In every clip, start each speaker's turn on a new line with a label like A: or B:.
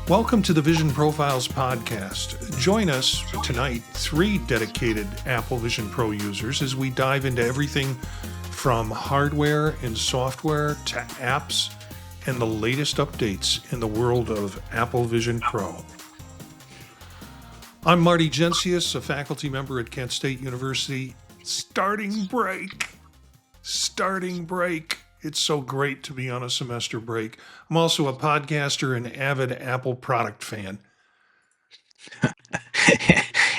A: Welcome to the Vision Profiles podcast. Join us tonight, 3 dedicated Apple Vision Pro users, as we dive into everything from hardware and software to apps and the latest updates in the world of Apple Vision Pro. I'm Marty Gencius, a faculty member at Kent State University. Starting break. It's so great to be on a semester break. I'm also a podcaster and avid Apple product fan.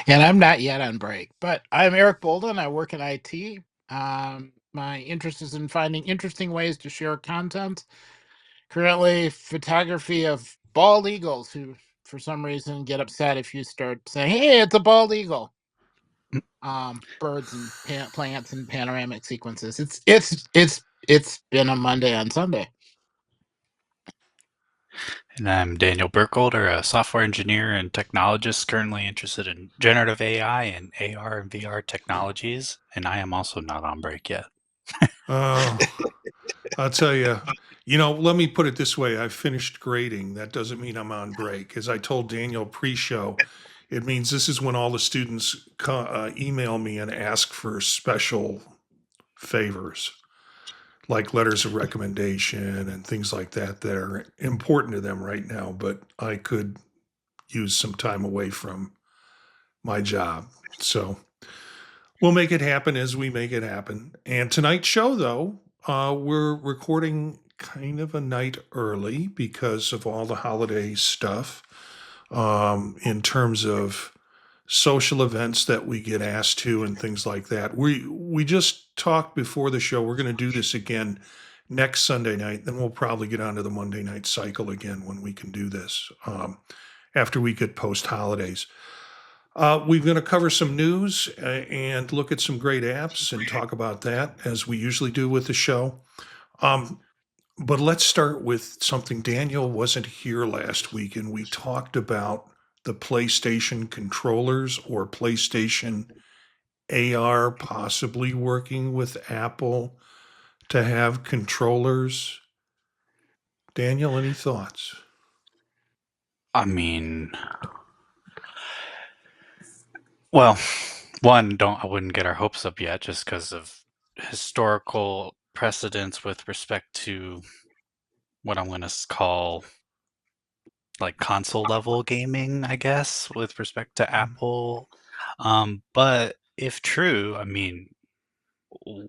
B: And I'm not yet on break, but I'm Eric Bolden. I work in IT. My interest is in finding interesting ways to share content. Currently, photography of bald eagles who, for some reason, get upset if you start saying, "Hey, it's a bald eagle." Birds and plants and panoramic sequences. It's been a Monday on Sunday.
C: And I'm Daniel Burkholder, a software engineer and technologist currently interested in generative AI and AR and VR technologies, and I am also not on break yet.
A: I'll tell you, let me put it this way. I finished grading. That doesn't mean I'm on break. As I told Daniel pre-show, it means this is when all the students email me and ask for special favors, like letters of recommendation and things like that that are important to them right now, but I could use some time away from my job. So we'll make it happen as we make it happen. And tonight's show, though, we're recording kind of a night early because of all the holiday stuff in terms of social events that we get asked to and things like that. We just talked before the show. We're going to do this again next Sunday night. Then we'll probably get onto the Monday night cycle again when we can do this after we get post holidays. We're going to cover some news and look at some great apps and talk about that as we usually do with the show. But let's start with something. Daniel wasn't here last week, and we talked about the PlayStation controllers or PlayStation AR possibly working with Apple to have controllers. Daniel, any thoughts?
C: I mean, well, one, I wouldn't get our hopes up yet just because of historical precedents with respect to what I'm going to call like console level gaming, I guess, with respect to Apple. But if true, I mean,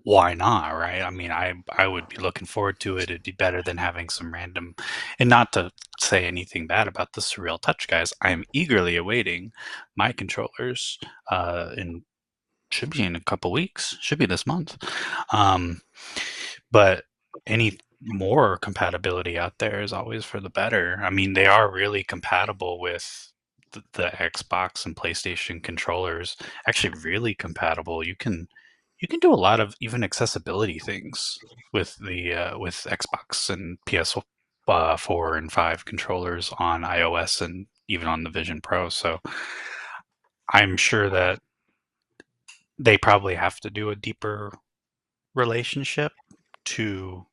C: why not, right? I mean, I would be looking forward to it. It'd be better than having some random, and not to say anything bad about the Surreal Touch guys. I am eagerly awaiting my controllers. In should be in a couple weeks. Should be this month. But any more compatibility out there is always for the better. I mean, they are really compatible with the Xbox and PlayStation controllers. Actually, really compatible. You can do a lot of even accessibility things with the with Xbox and PS4 and 5 controllers on iOS and even on the Vision Pro. So I'm sure that they probably have to do a deeper relationship to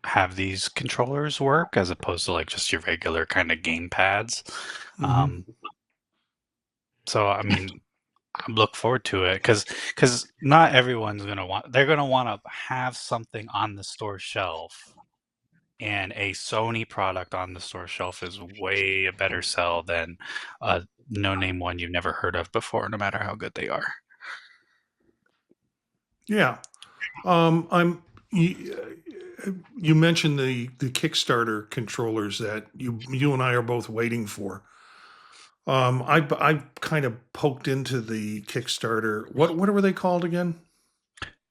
C: have these controllers work as opposed to like just your regular kind of game pads. So I mean, I look forward to it because not everyone's they're gonna want to have something on the store shelf, and a Sony product on the store shelf is way a better sell than a no-name one you've never heard of before, no matter how good they are.
A: Yeah. You mentioned the Kickstarter controllers that you and I are both waiting for. I kind of poked into the Kickstarter. What were they called again?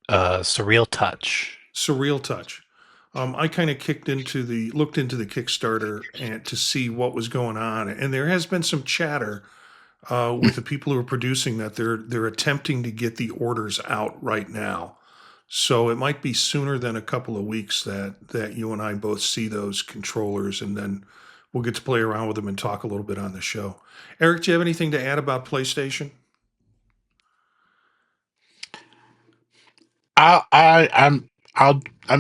C: Surreal Touch.
A: Surreal Touch. I kind of looked into the Kickstarter and to see what was going on, and there has been some chatter with the people who are producing that they're attempting to get the orders out right now. So it might be sooner than a couple of weeks that you and I both see those controllers, and then we'll get to play around with them and talk a little bit on the show. Eric, do you have anything to add about PlayStation?
B: I'm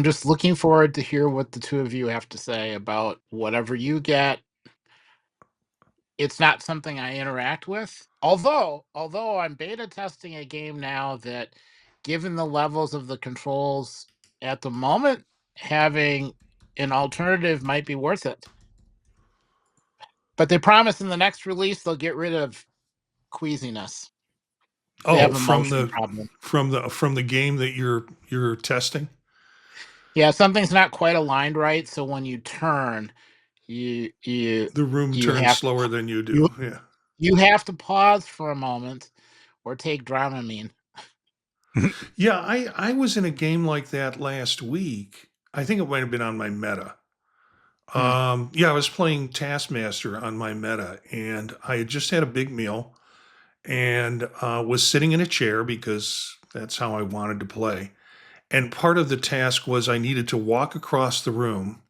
B: just looking forward to hear what the two of you have to say about whatever you get. it's not something I interact with. Although I'm beta testing a game now that, given the levels of the controls at the moment, having an alternative might be worth it. But they promise in the next release they'll get rid of queasiness. They
A: Oh,
B: have a motion problem.
A: from the game that you're testing?
B: Yeah, something's not quite aligned right, so when you turn, you you
A: The room
B: you
A: turns
B: have
A: slower than you
B: you
A: do. Yeah.
B: you have to pause for a moment or take Dramamine.
A: Yeah, I was in a game like that last week. I think it might have been on my Meta.
B: Hmm.
A: Yeah, I was playing Taskmaster on my Meta, and I had just had a big meal and was sitting in a chair because that's how I wanted to play. And part of the task was I needed to walk across the room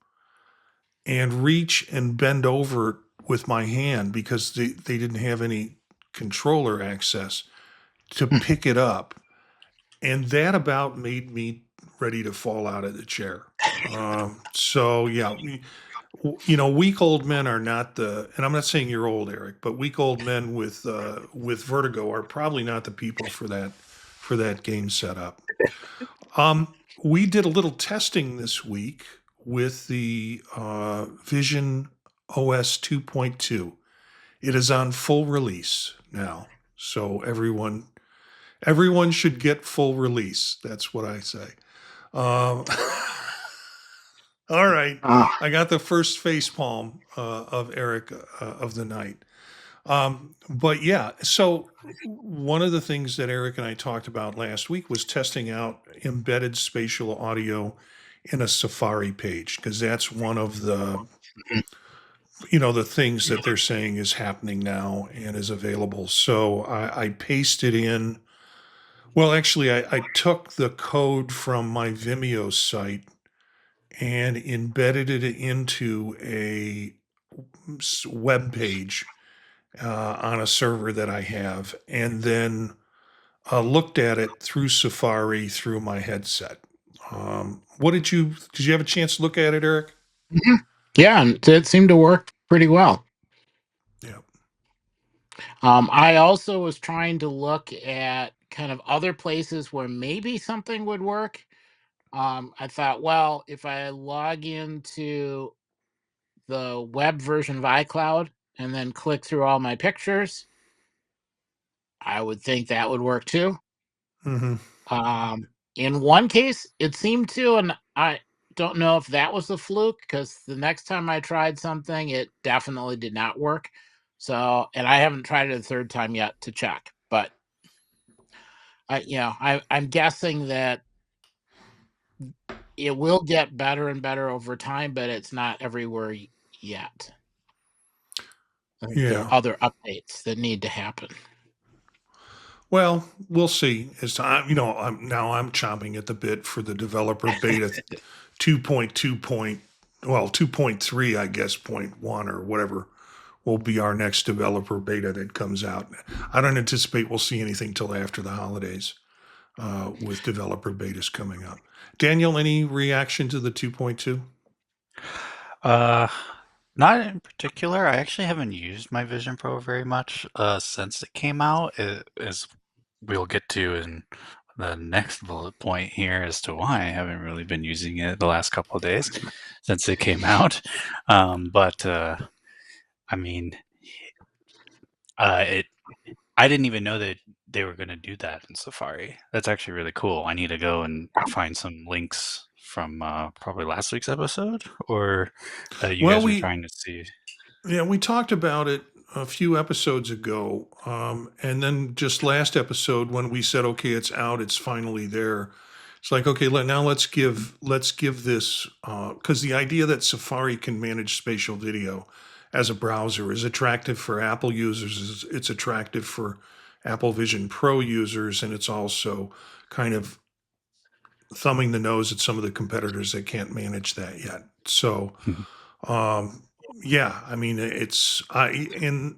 A: and reach and bend over with my hand because they didn't have any controller access to
B: Hmm.
A: pick it up. And that about made me ready to fall out of the chair. So yeah, weak old men are not and I'm not saying you're old, Eric, but weak old men with vertigo are probably not the people for that game setup. We did a little testing this week with the Vision OS 2.2. It is on full release now, so everyone should get full release. That's what I say. Um, all right,
B: Ah.
A: I got the first face palm of Eric of the night. But yeah, so one of the things that Eric and I talked about last week was testing out embedded spatial audio in a Safari page because that's one of the things that they're saying is happening now and is available. So I pasted in. Well, actually, I took the code from my Vimeo site and embedded it into a web page on a server that I have, and then looked at it through Safari through my headset. What did you have a chance to look at it, Eric?
B: Mhm. Yeah, and it seemed to work pretty well.
A: Yeah.
B: I also was trying to look at kind of other places where maybe something would work. I thought, well, if I log into the web version of iCloud and then click through all my pictures, I would think that would work too.
A: Mm-hmm.
B: In one case, it seemed to, and I don't know if that was a fluke because the next time I tried something, it definitely did not work. So, and I haven't tried it a third time yet to check, but I'm guessing that it will get better and better over time, but it's not everywhere yet. I think there
A: Yeah.
B: are other updates that need to happen.
A: Well, we'll see. As time, I'm chomping at the bit for the developer beta 2.2 2.3, I guess, point one or whatever will be our next developer beta that comes out. I don't anticipate we'll see anything till after the holidays with developer betas coming up. Daniel, any reaction to the 2.2?
C: Uh, Not in particular. I actually haven't used my Vision Pro very much since it came out, as we'll get to in the next bullet point here as to why I haven't really been using it the last couple of days since it came out. But I mean, it I didn't even know that they were going to do that in Safari. That's actually really cool. I need to go and find some links from probably last week's episode, or you
A: Well,
C: guys were trying to see.
A: we talked about it a few episodes ago, and then just last episode when we said, okay, it's out, it's finally there. It's like, okay, now let's give this because the idea that Safari can manage spatial video as a browser is attractive for Apple users. It's attractive for Apple Vision Pro users, and it's also kind of thumbing the nose at some of the competitors that can't manage that yet. So um, yeah, I mean,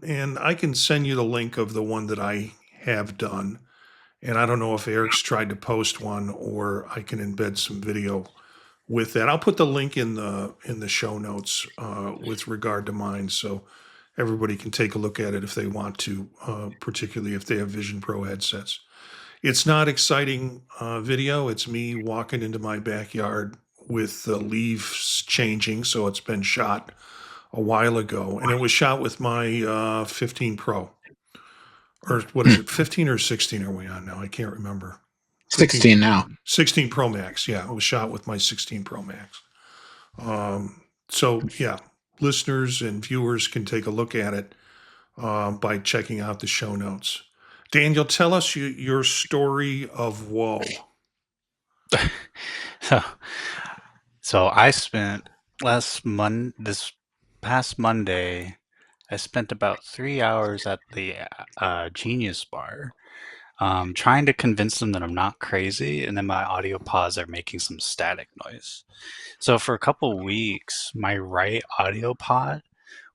A: and I can send you the link of the one that I have done, and I don't know if Eric's tried to post one or I can embed some video with that. I'll put the link in the show notes with regard to mine, so everybody can take a look at it if they want to, particularly if they have Vision Pro headsets. It's not exciting video. It's me walking into my backyard with the leaves changing, so it's been shot a while ago, and it was shot with my 15 Pro. Or what is it, 15 or 16 are we on now? I can't remember. 15,
B: 16 now.
A: 16 Pro Max. Yeah, it was shot with my 16 Pro Max. So, yeah, listeners and viewers can take a look at it by checking out the show notes. Daniel, tell us your story of woe.
C: So, so I spent this past Monday, I spent about 3 hours at the Genius Bar, trying to convince them that I'm not crazy, and then my audio pods are making some static noise. So for a couple weeks, my right audio pod,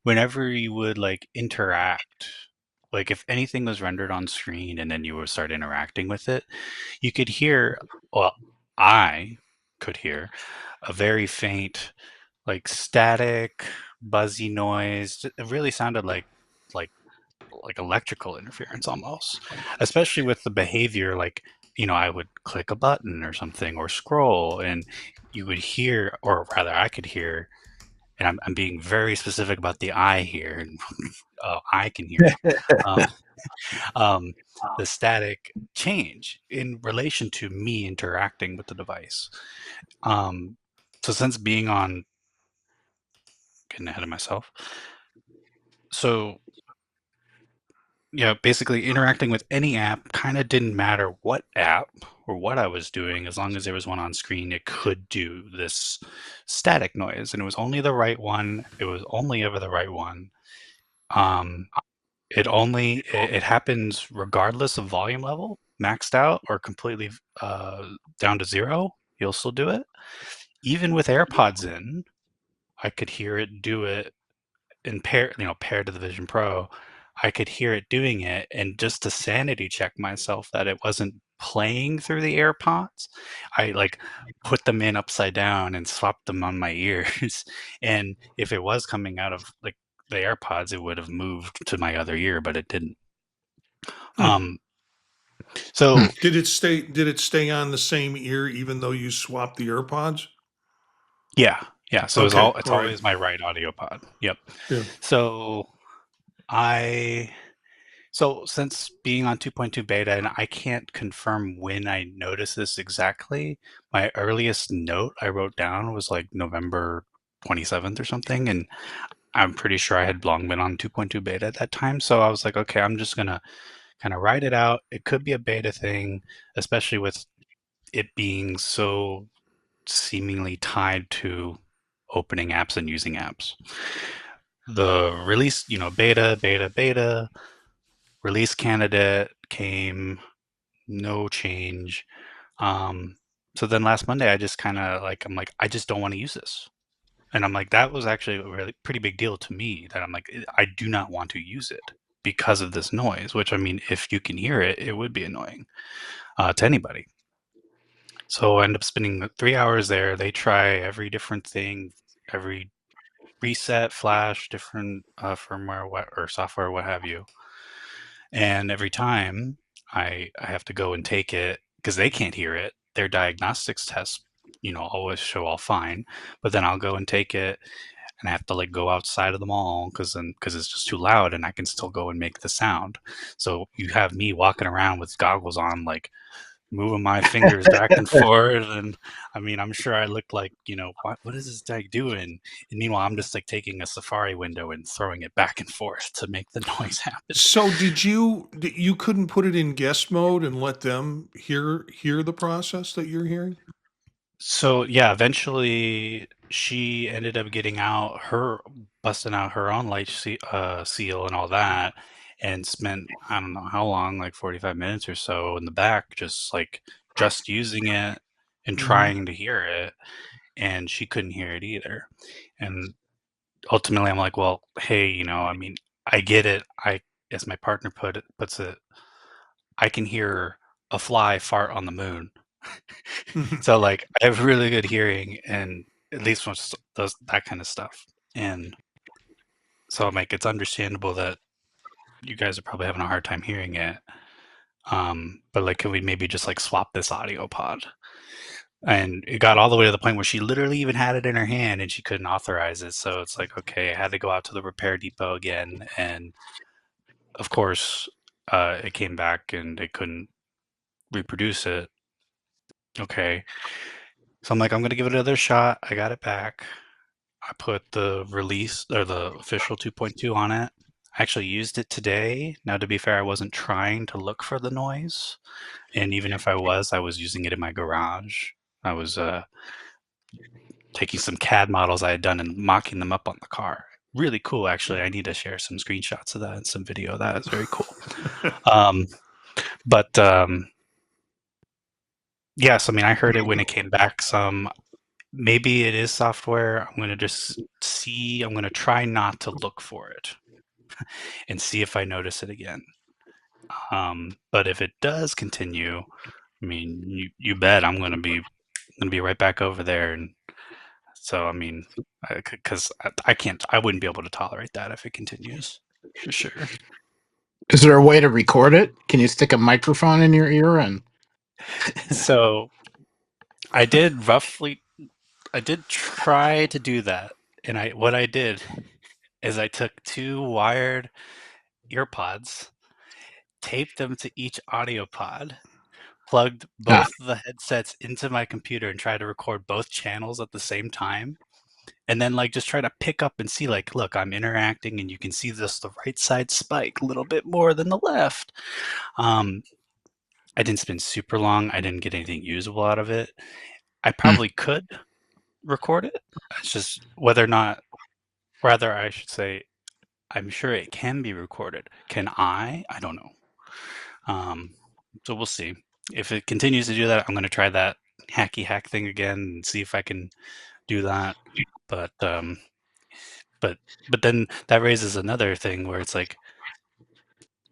C: whenever you would like interact, like if anything was rendered on screen and then you would start interacting with it, you could hear, well, I could hear a very faint, like static, buzzy noise. It really sounded like like electrical interference almost, especially with the behavior. Like, I would click a button or something or scroll, and you would hear, or rather, I could hear, and I'm being very specific about the I here, and I can hear. Um, um, the static change in relation to me interacting with the device. Um, so since being on, getting ahead of myself. So yeah, basically interacting with any app kind of didn't matter what app or what I was doing, as long as there was one on screen, it could do this static noise, and it was only the right one. It was only ever the right one. Um, it happens regardless of volume level, maxed out or completely down to zero. You'll still do it. Even with AirPods in, I could hear it do it in paired to the Vision Pro. I could hear it doing it, and just to sanity check myself that it wasn't playing through the AirPods, I like put them in upside down and swapped them on my ears. And if it was coming out of like the AirPods, it would have moved to my other ear, but it didn't.
A: Hmm.
C: Um, so
A: Did it stay? Did it stay on the same ear even though you swapped the AirPods?
C: yeah, yeah. So
A: Okay,
C: it's
A: all right.
C: always my right audio pod. Yep.
A: Yeah.
C: So I So since being on 2.2 beta, and I can't confirm when I noticed this exactly, my earliest note I wrote down was like November 27th or something, and I'm pretty sure I had long been on 2.2 beta at that time. So I was like, okay, I'm just gonna kind of write it out. It could be a beta thing, especially with it being so seemingly tied to opening apps and using apps. The release, beta, release candidate came, no change. Um, so then last Monday, I just kind of like, I'm like, I just don't want to use this. And I'm like, that was actually a really pretty big deal to me, that I'm like, I do not want to use it because of this noise, which I mean, if you can hear it, it would be annoying to anybody. So I end up spending the 3 hours there. They try every different thing, every reset, flash, different firmware or software, what have you. And every time I have to go and take it because they can't hear it. Their diagnostics tests, always show all fine, but then I'll go and take it, and I have to like go outside of the mall because it's just too loud, and I can still go and make the sound. So you have me walking around with goggles on, like moving my fingers back and forth, and I mean, I'm sure I look like, what is this guy doing? And meanwhile, I'm just like taking a Safari window and throwing it back and forth to make the noise happen.
A: So you couldn't put it in guest mode and let them hear the process that you're hearing?
C: So yeah, eventually she ended up busting out her own seal and all that, and spent, I don't know how long, like 45 minutes or so in the back, just using it and
A: Hmm.
C: trying to hear it, and she couldn't hear it either. And ultimately, I'm like, well, hey, I mean, I get it. As my partner puts it, I can hear a fly fart on the moon. So like I have really good hearing, and at least those that kind of stuff. And So I'm like, it's understandable that you guys are probably having a hard time hearing it. But like, can we maybe just like swap this audio pod? And it got all the way to the point where she literally even had it in her hand and she couldn't authorize it. So it's like, okay, I had to go out to the repair depot again. And of course, it came back and they couldn't reproduce it. Okay. So I'm like, I'm going to give it another shot. I got it back. I put the release or the official 2.2 on it. I actually used it today. Now, to be fair, I wasn't trying to look for the noise. And even if I was using it in my garage. I was taking some CAD models I had done and mocking them up on the car. Really cool, actually. I need to share some screenshots of that and some video of that. It's very cool. Um, but yes, I mean, I heard it when it came back some. Maybe it is software. I'm going to just see. I'm going to try not to look for it and see if I notice it again. But if it does continue, I mean, you bet I'm going to be right back over there. And so, I mean, because I can't, I wouldn't be able to tolerate that if it continues, for sure.
B: Is there a way to record it? Can you stick a microphone in your ear and?
C: So I did try to do that. And what I did is I took two wired earpods, taped them to each audio pod, plugged
B: Ah,
C: both the headsets into my computer and tried to record both channels at the same time. And then like just try to pick up and see like, look, I'm interacting and you can see this the right side spike a little bit more than the left. Um, I didn't spend super long. I didn't get anything usable out of it. I
B: mm.
C: probably could record it. It's just whether or not, rather, I should say, I'm sure it can be recorded. Can I? I don't know. Um, so we'll see. If it continues to do that, I'm going to try that hacky hack thing again and see if I can do that. But but but then that raises another thing where it's like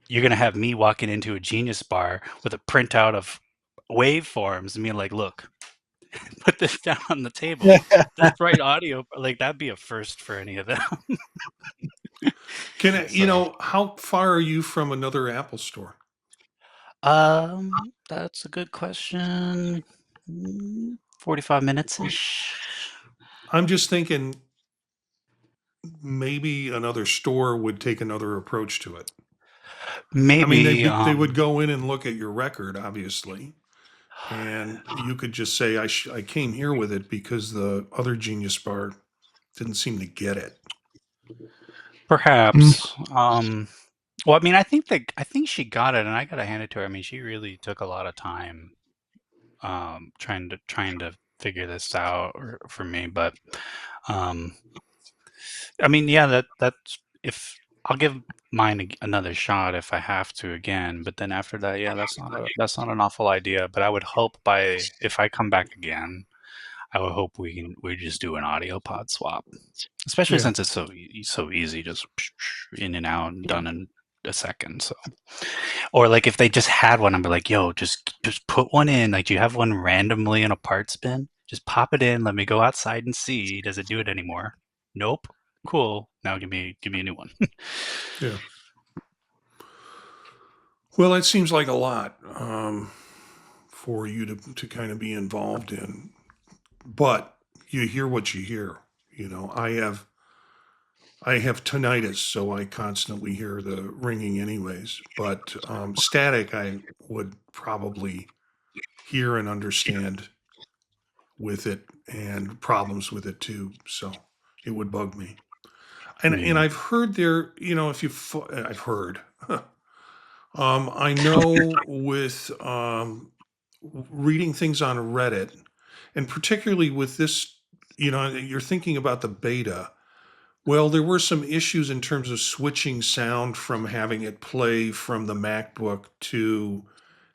C: you're going to have me walking into a Genius bar with a printout of waveforms and being like, look, put this down on the table. This bright audio, like that'd be a first for any of them.
A: Can I,
C: So,
A: how far are you from another Apple store?
C: that's a good question. 45 minutes ish.
A: I'm just thinking maybe another store would take another approach to it. I mean,
C: Maybe.
A: they would go in and look at your record, obviously, and you could just say, I came here with it because the other Genius Bar didn't seem to get it."
B: Mm.
C: Perhaps. Well, I mean, I think she got it, and I gotta hand it to her. I mean, she really took a lot of time, trying to figure this out for me. But, um, I mean, yeah, that's if I'll give mine another shot if I have to again. But then after that, yeah, that's not an awful idea. But I would hope by if I come back again, I would hope we just do an audio pod swap. Especially
A: Yeah.
C: since it's so easy, just in and out and done in a second. So, or like if they just had one, I'd be like, "Yo, just put one in. Like, do you have one randomly in a parts bin? Just pop it in. Let me go outside and see. Does it do it anymore? Nope. Cool. Now give me a new one."
A: Yeah. Well, that seems like a lot for you to kind of be involved in, but you hear what you hear. I have tinnitus, so I constantly hear the ringing, anyways. But static, I would probably hear and understand with it, and problems with it too. So it would bug me. And
C: Yeah.
A: I've heard there, if I've heard. I know with reading things on Reddit, and particularly with this, you're thinking about the beta. Well, there were some issues in terms of switching sound from having it play from the MacBook to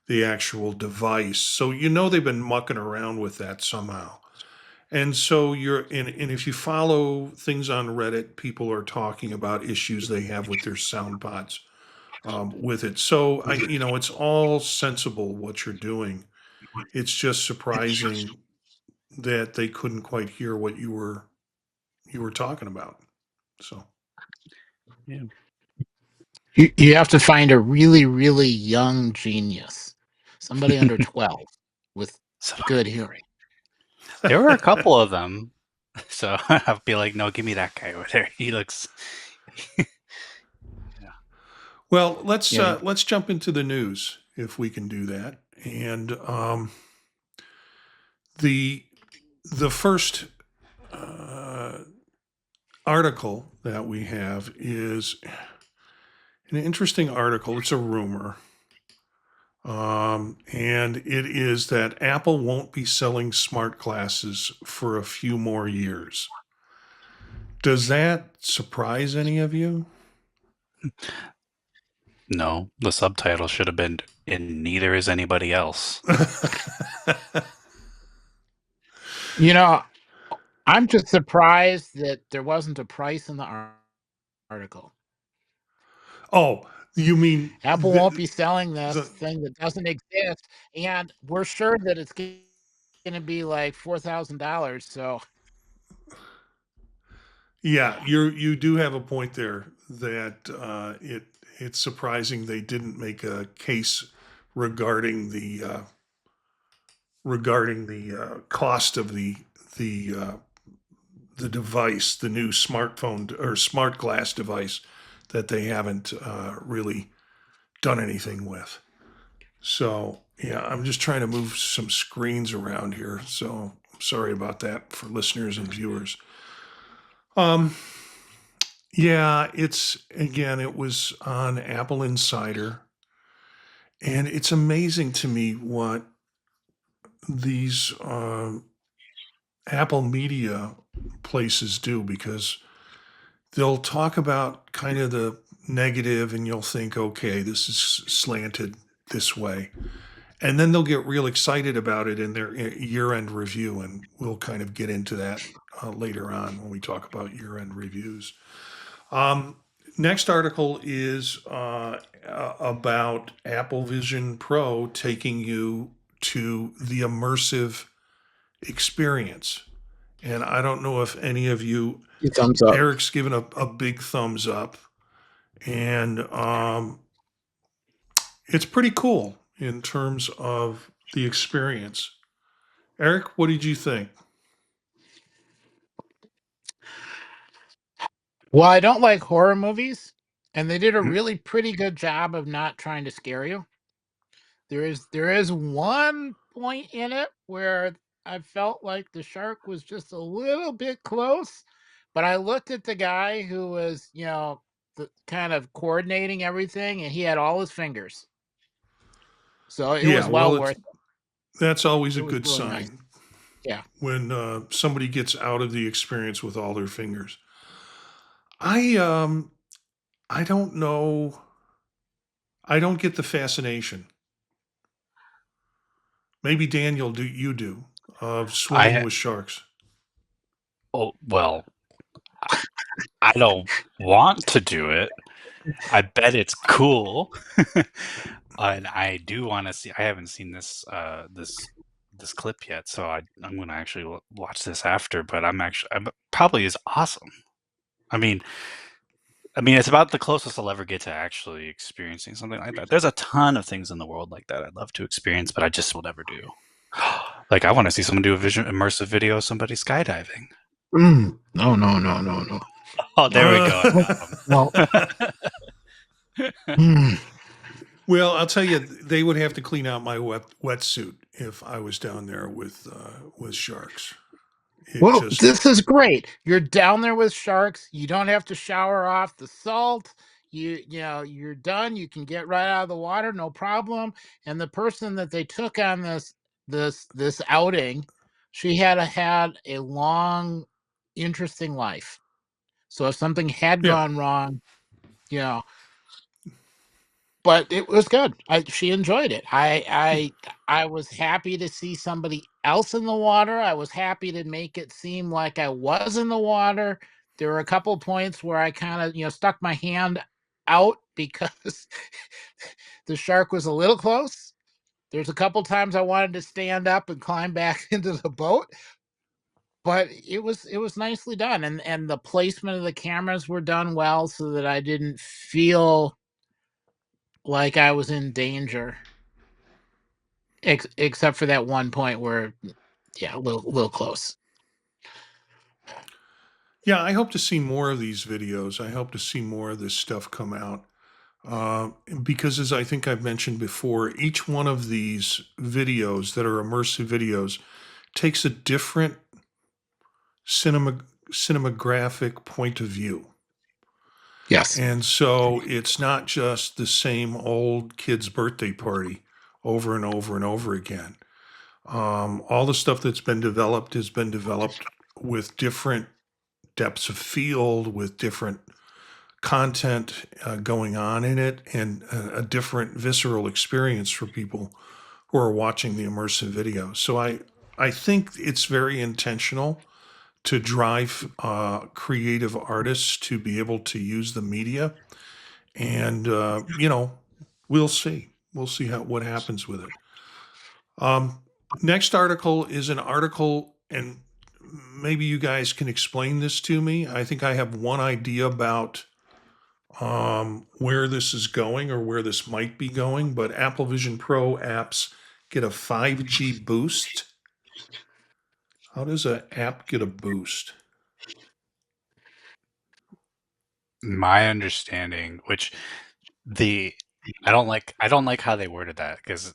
A: the actual device. So they've been mucking around with that somehow. And so and if you follow things on Reddit, people are talking about issues they have with their sound pods with it. So it's all sensible what you're doing. It's just surprising that they couldn't quite hear what you were talking about. So
C: Yeah.
B: You have to find a really, really young genius, somebody under 12 with
C: So
B: good hearing.
C: there were a couple of them. So I'll be like, no, give me that guy over there. He looks.
A: Well,
B: Yeah.
A: let's jump into the news if we can do that. And the the first uh, article that we have is an interesting article. It's a rumor. And it is that Apple won't be selling smart glasses for a few more years. Does that surprise any of you?
C: No, the subtitle should have been, and neither is anybody else.
B: You know, I'm just surprised that there wasn't a price in the article.
A: Oh, you mean
B: Apple won't be selling this
A: the
B: thing that doesn't exist, and we're sure that it's going to be like $4,000. So,
A: yeah,
B: yeah.
A: you do have a point there that it's surprising they didn't make a case regarding the cost of the the device, the new smartphone or smart glass device that they haven't really done anything with. So yeah, I'm just trying to move some screens around here. So I'm sorry about that for listeners and viewers. Um, yeah, it's again, it was on Apple Insider, and it's amazing to me what these Apple media places do because they'll talk about kind of the negative and you'll think, okay, this is slanted this way. And then they'll get real excited about it in their year end review. And we'll kind of get into that later on when we talk about year end reviews. Um, Next article is about Apple Vision Pro taking you to the immersive experience. And I don't know if any of you,
B: Thumbs up.
A: Eric's given a big thumbs up, and it's pretty cool in terms of the experience. Eric, what did you think?
B: Well, I don't like horror movies, and they did a
A: Mhm.
B: really pretty good job of not trying to scare you. There is one point in it where I felt like the shark was just a little bit close, but I looked at the guy who was, kind of coordinating everything, and he had all his fingers, so it
A: Yeah,
B: was well
A: well,
B: worth it.
A: that's always a
B: It was
A: good
B: really nice.
A: sign
B: Yeah.
A: when somebody gets out of the experience with all their fingers. I I don't know. I don't get the fascination. Maybe Daniel, do you do of swimming
C: I
A: with sharks?
C: oh well, I don't want to do it. I bet it's cool, and I do want to see. I haven't seen this clip yet, so I'm gonna actually watch this after. But I'm probably is awesome. I mean, it's about the closest I'll ever get to actually experiencing something like that. There's a ton of things in the world like that I'd love to experience, but I just will never do. Like I want to see someone do a vision immersive video of somebody skydiving.
B: No, no, no, no, no.
C: Oh, there we go. I
B: Well, well,
C: got him.
B: mm,
A: Well, I'll tell you, they would have to clean out my wetsuit if I was down there with sharks. It
B: well,
A: just
B: this is great. You're down there with sharks. You don't have to shower off the salt. You're done. You can get right out of the water, no problem. And the person that they took on this outing, she had a long, interesting life. So if something had
A: yeah.
B: gone wrong, you know, but it was good. She enjoyed it. I was happy to see somebody else in the water. I was happy to make it seem like I was in the water. There were a couple points where I kind of, stuck my hand out because the shark was a little close. There's a couple times I wanted to stand up and climb back into the boat, but it was nicely done, and the placement of the cameras were done well so that I didn't feel like I was in danger, except for that one point where, yeah, a little close.
A: Yeah, I hope to see more of these videos. I hope to see more of this stuff come out. Because as I think I've mentioned before, each one of these videos that are immersive videos takes a different cinema cinematographic point of view.
B: Yes.
A: And so it's not just the same old kid's birthday party over and over and over again. All the stuff that's been developed has been developed with different depths of field, with different content going on in it, and a different visceral experience for people who are watching the immersive video. So I think it's very intentional to drive creative artists to be able to use the media, and we'll see. We'll see what happens with it. Next article is an article, and maybe you guys can explain this to me. I think I have one idea about where this is going or where this might be going, but Apple Vision Pro apps get a 5G boost. How does an app get a boost?
C: My understanding, which the I don't like how they worded that because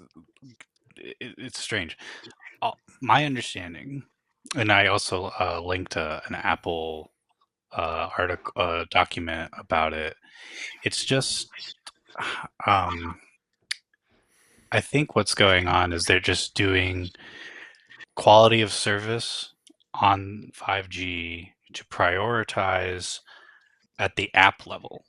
C: it's strange. My understanding, and I also linked an Apple article document about it. It's just I think what's going on is they're just doing quality of service on 5G to prioritize at the app level.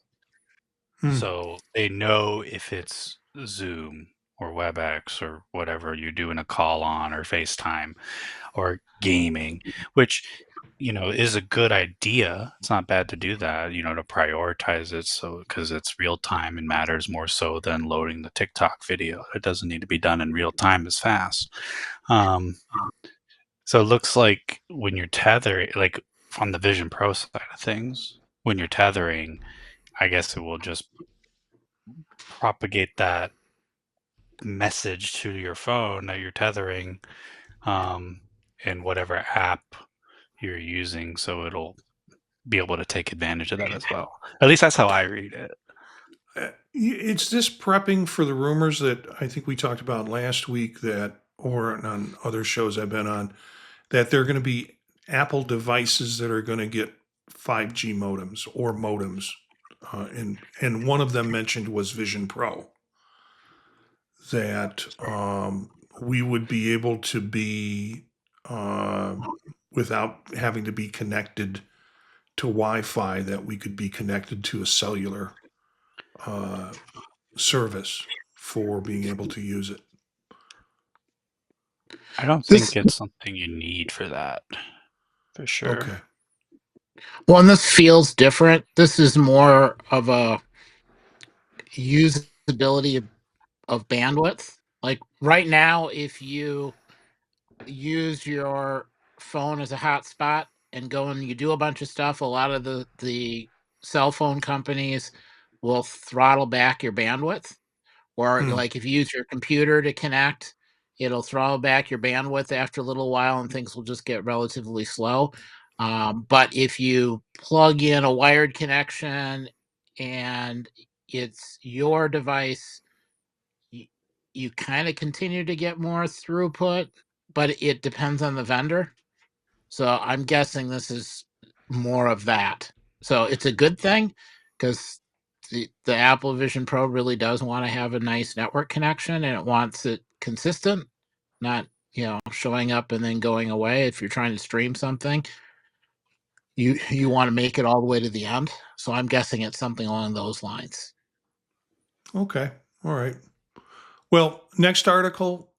C: So they know if it's Zoom or WebEx or whatever you're doing a call on, or FaceTime or gaming, which is a good idea. It's not bad to do that, to prioritize it, so because it's real time and matters more so than loading the TikTok video. It doesn't need to be done in real time as fast. So it looks like when you're tethering, like on the Vision Pro side of things, when you're tethering, I guess it will just propagate that message to your phone that you're tethering in whatever app you're using, so it'll be able to take advantage of that as well. At least that's how I read it.
A: It's this prepping for the rumors that I think we talked about last week, that, or on other shows I've been on, that there are going to be Apple devices that are going to get 5G modems or modems. And one of them mentioned was Vision Pro, that we would be able to be, without having to be connected to Wi-Fi, that we could be connected to a cellular service for being able to use it.
C: I don't think it's something you need for that, for sure.
A: Okay.
B: Well, and this feels different. This is more of a usability of bandwidth. Like right now, if you use your phone as a hotspot and go and you do a bunch of stuff, a lot of the cell phone companies will throttle back your bandwidth. Or like if you use your computer to connect, it'll throttle back your bandwidth after a little while and things will just get relatively slow. But if you plug in a wired connection and it's your device, you kind of continue to get more throughput, but it depends on the vendor. So I'm guessing this is more of that. So it's a good thing because the Apple Vision Pro really does want to have a nice network connection and it wants it consistent, not showing up and then going away. If you're trying to stream something, you want to make it all the way to the end. So I'm guessing it's something along those lines.
A: Okay. All right. Well, next article.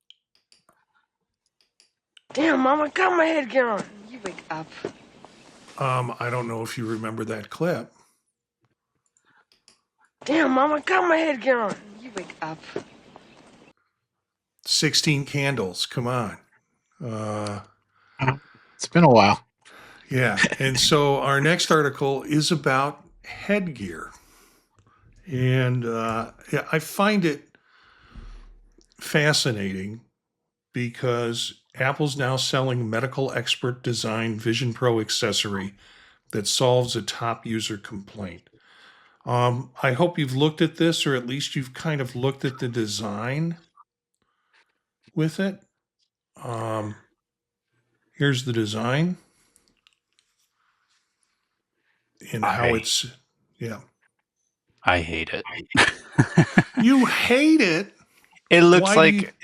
D: Damn, Mama, got my headgear on. You wake up.
A: I don't know if you remember that clip.
D: Damn, Mama, got my headgear on. You wake up.
A: 16 candles. Come on.
B: It's been a while.
A: Yeah. And so our next article is about headgear. And yeah, I find it fascinating because Apple's now selling medical expert design Vision Pro accessory that solves a top user complaint. I hope you've looked at this, or at least you've kind of looked at the design with it. Um, Here's the design and how
C: I
A: it's, yeah.
C: I hate it.
A: You hate it.
C: It looks
A: Why do you?
C: like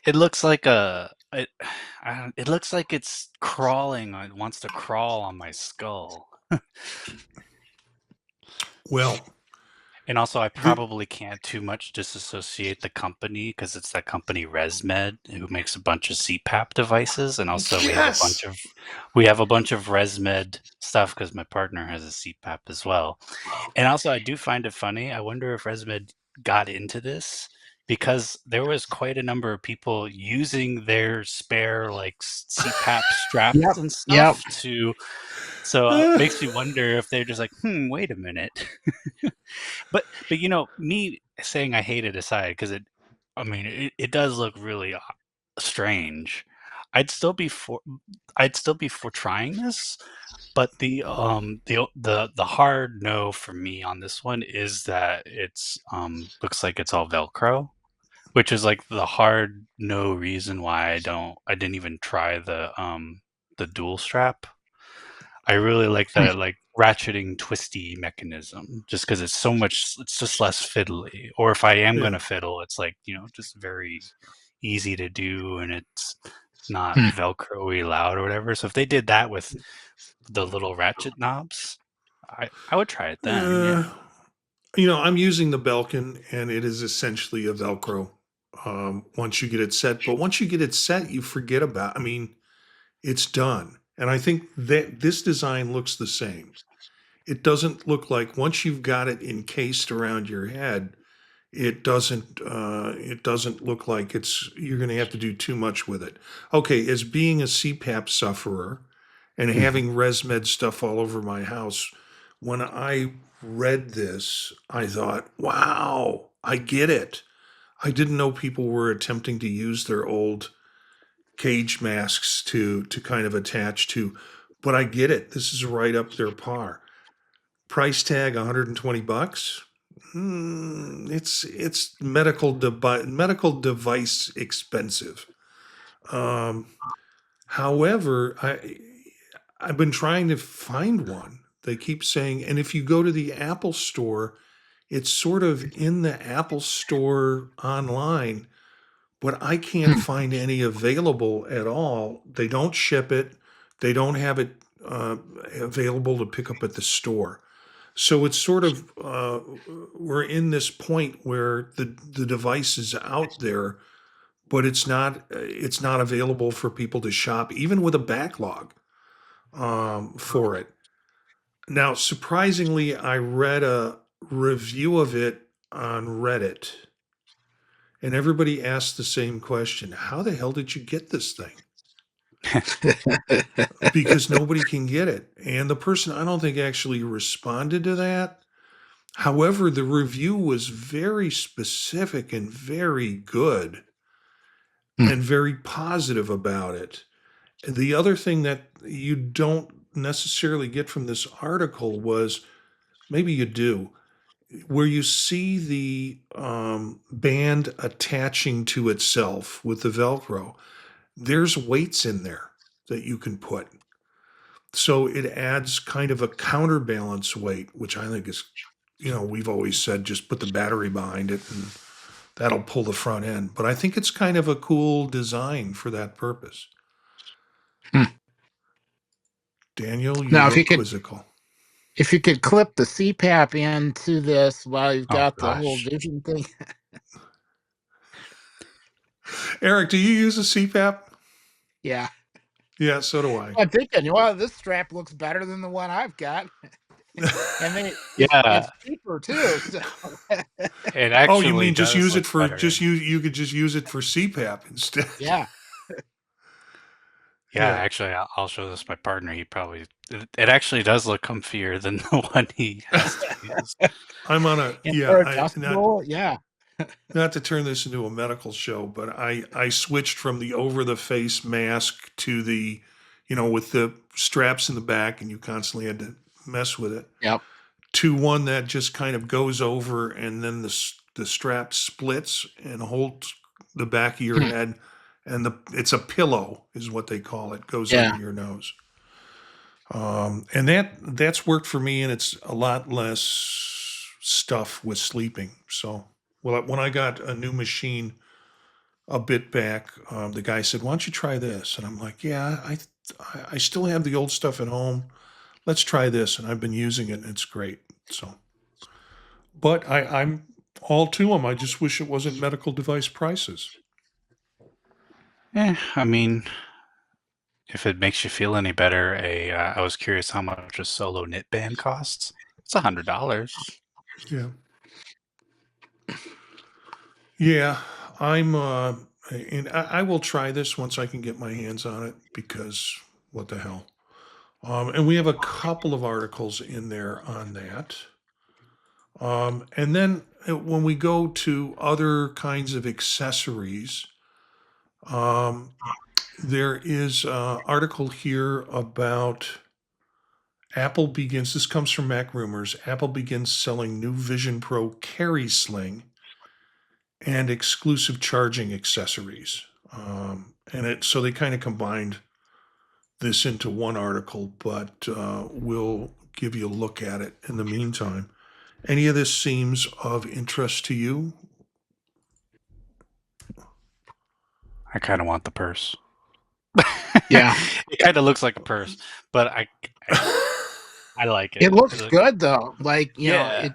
C: it looks like it looks like it's crawling. It wants to crawl on my skull.
A: Well,
C: And also, I
A: the,
C: probably can't too much disassociate the company because it's that company ResMed who makes a bunch of CPAP devices, and also we have a bunch
A: yes.
C: of ResMed stuff because my partner has a CPAP as well. And also, I do find it funny. I wonder if ResMed got into this because there was quite a number of people using their spare like CPAP straps
B: Yep.
C: and
B: Yep.
C: stuff to. So it makes me wonder if they're just like, wait a minute. But me saying I hate it aside, because it does look really strange. I'd still be for trying this, but the hard no for me on this one is that it's looks like it's all Velcro, which is like the hard no reason why I didn't even try the dual strap. I really like the like ratcheting twisty mechanism just because it's just less fiddly. Or if I am
A: Yeah.
C: gonna fiddle, it's like, just very easy to do and it's not
B: Hmm.
C: Velcro-y loud or whatever. So if they did that with the little ratchet knobs, I would try it then,
A: Uh,
C: yeah.
A: I'm using the Belkin, and it is essentially a Velcro once you get it set. But once you get it set, you forget about. I mean, it's done. And I think that this design looks the same. It doesn't look like once you've got it encased around your head, it doesn't look like you're going to have to do too much with it. Okay, as being a CPAP sufferer and having ResMed stuff all over my house, when I read this, I thought, wow, I get it. I didn't know people were attempting to use their old cage masks to kind of attach to, but I get it. This is right up their par. Price tag $120. It's medical device expensive. Um, However, I've been trying to find one. They keep saying, and if you go to the Apple store, it's sort of in the Apple store online, but I can't find any available at all. They don't ship it. They don't have it available to pick up at the store. So it's sort of we're in this point where the device is out there, but it's not available for people to shop, even with a backlog for it. Now, surprisingly, I read a review of it on Reddit, and everybody asked the same question: How the hell did you get this thing? Because nobody can get it, and the person I don't think actually responded to that. However, the review was very specific and very good and very positive about it. The other thing that you don't necessarily get from this article was, maybe you do, where you see the band attaching to itself with the Velcro, there's weights in there that you can put. So it adds kind of a counterbalance weight, which I think is, we've always said just put the battery behind it and that'll pull the front end. But I think it's kind of a cool design for that purpose. Daniel, you
B: Now,
A: look quizzical.
B: if you could clip the CPAP into this while you've
C: Oh
B: got the whole
C: gosh.
B: vision thing.
A: Eric, do you use a CPAP?
B: Yeah.
A: Yeah, so do I.
B: I'm thinking, well, this strap looks better than the one I've got. And then
C: Yeah,
B: it's cheaper too. So
C: it
A: Oh, you
C: actually
A: mean just
C: does
A: use
C: look
A: it for
C: better.
A: you could just use it for CPAP instead?
B: yeah.
C: Yeah,
A: Yeah.
C: actually, I'll show this my partner. It actually does look comfier than the one he has to use.
A: I'm on a
B: And
A: yeah.
B: they're
A: I
B: adjustable. Yeah.
A: not to turn this into a medical show, but I switched from the over the face mask to the, with the straps in the back, and you constantly had to mess with it,
B: Yep.
A: to one that just kind of goes over, and then the strap splits and holds the back of your
B: Hmm.
A: head, and it's a pillow is what they call it, goes
B: Yeah.
A: under your nose. And that's worked for me, and it's a lot less stuff with sleeping. So, well, when I got a new machine a bit back, the guy said, "Why don't you try this?" And I'm like, "Yeah, I still have the old stuff at home. Let's try this." And I've been using it, and it's great. So, but I'm all to them. I just wish it wasn't medical device prices.
C: I mean, if it makes you feel any better, I was curious how much a solo knit band costs. It's $100.
A: Yeah, yeah. I'm and I will try this once I can get my hands on it, because what the hell. And we have a couple of articles in there on that. And then when we go to other kinds of accessories, um, there is an article here about this comes from Mac Rumors. Apple begins selling new Vision Pro carry sling and exclusive charging accessories. So they kind of combined this into one article, but we'll give you a look at it in the meantime. Any of this seems of interest to you?
C: I kind of want the purse.
B: Yeah.
C: It kind of looks like a purse, but I like it.
B: It looks
C: Look-
B: good though. Like,
C: Yeah.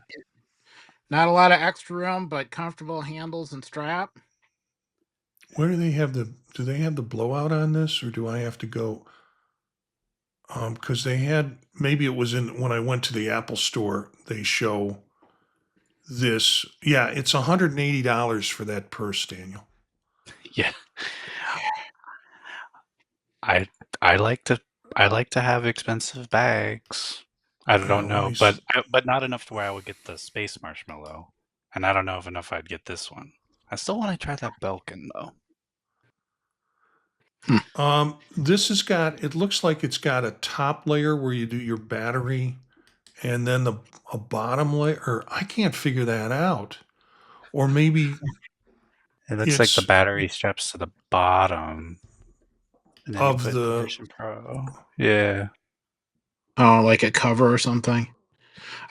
B: not a lot of extra room, but comfortable handles and strap.
A: Where do they have do they have the blowout on this, or do I have to go? Because maybe it was when I went to the Apple store, they show this. Yeah, it's $180 for that purse, Daniel.
C: Yeah. I I like to have expensive bags. I don't
A: Well,
C: know, but not enough to where I would get the space marshmallow, and I don't know if enough I'd get this one. I still want to try that Belkin though.
A: This it looks like it's got a top layer where you do your battery, and then a bottom layer, or I can't figure that out. Or maybe
C: It looks like the
A: it's
C: battery straps to the bottom, and then you
A: of
C: put the
A: the,
C: Vision Pro. Yeah.
B: Oh, like a cover or something.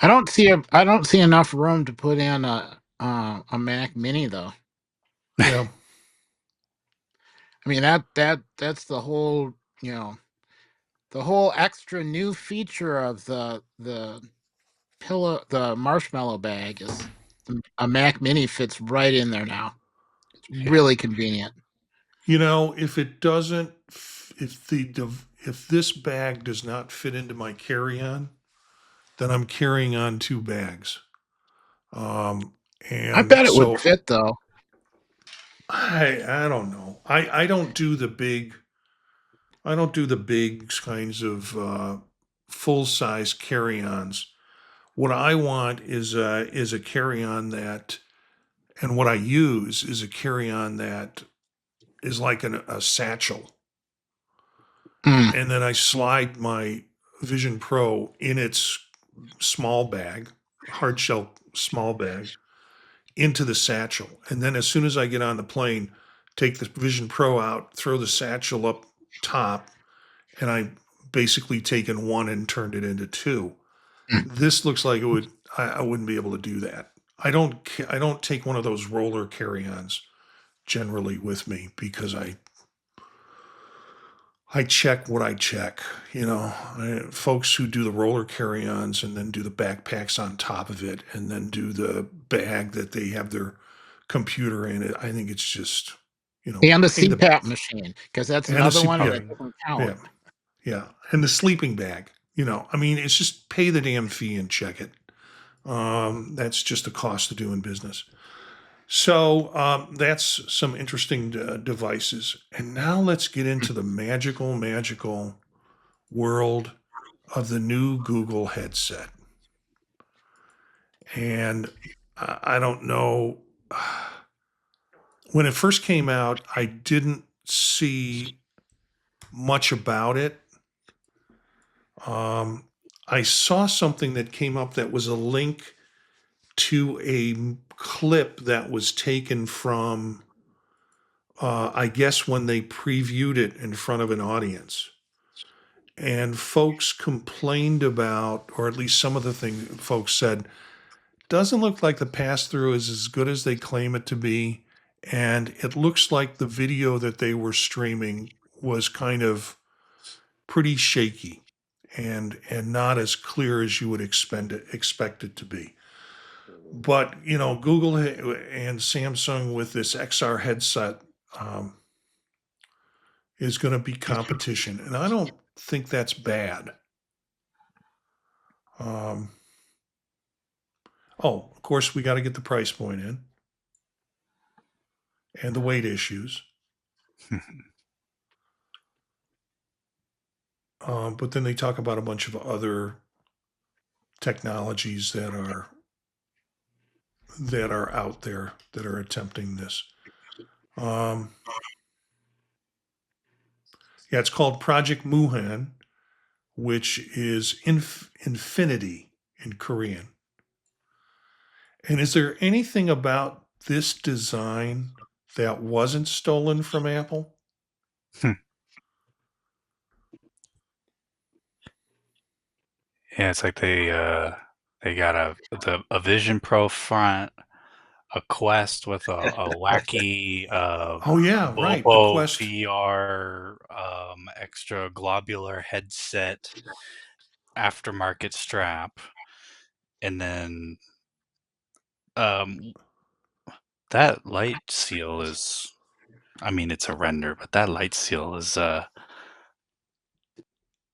B: I don't see enough room to put in a Mac Mini though.
A: yeah.
B: I mean that's the whole, the whole extra new feature of the marshmallow bag is a Mac Mini fits right in there now. It's
C: Yeah.
B: really convenient.
A: If it doesn't, if this bag does not fit into my carry-on, then I'm carrying on two bags.
B: I
A: And
B: bet it would
A: so
B: fit though.
A: I don't know. I don't do the big kinds of full size carry-ons. What I want is a carry-on that, and what I use is a carry-on that is like a satchel,
B: Mm.
A: and then I slide my Vision Pro in its small bag, hard shell small bag, into the satchel, and then as soon as I get on the plane, take the Vision Pro out, throw the satchel up top, and I basically taken one and turned it into two.
B: Mm.
A: This looks like it would. I wouldn't be able to do that. I don't take one of those roller carry-ons generally with me, because I check what I check. Folks who do the roller carry-ons and then do the backpacks on top of it, and then do the bag that they have their computer in it. I think it's just,
B: And the
A: pay the
B: CPAP machine, because that's
A: and the
B: another one
A: CPAP.
B: that doesn't count.
A: Yeah, yeah, and the sleeping bag. I mean, it's just pay the damn fee and check it. That's just the cost of doing business. So that's some interesting devices. And now let's get into the magical, magical world of the new Google headset. And I don't know. When it first came out, I didn't see much about it. I saw something that came up that was a link to a clip that was taken from, I guess, when they previewed it in front of an audience. And folks complained about, or at least some of the things folks said, doesn't look like the pass through is as good as they claim it to be. And it looks like the video that they were streaming was kind of pretty shaky and not as clear as you would expect it to be. But Google and Samsung with this XR headset is going to be competition, and I don't think that's bad. Of course, we got to get the price point in and the weight issues. But then they talk about a bunch of other technologies that are out there that are attempting this. Yeah, it's called Project Moohan, which is infinity in Korean. And is there anything about this design that wasn't stolen from Apple?
C: Yeah, it's like they got a Vision Pro front, a Quest with a wacky
A: Oh yeah, right. The
C: Bobo
A: Quest.
C: VR extra globular headset aftermarket strap, and then that light seal is, I mean, it's a render, but that light seal is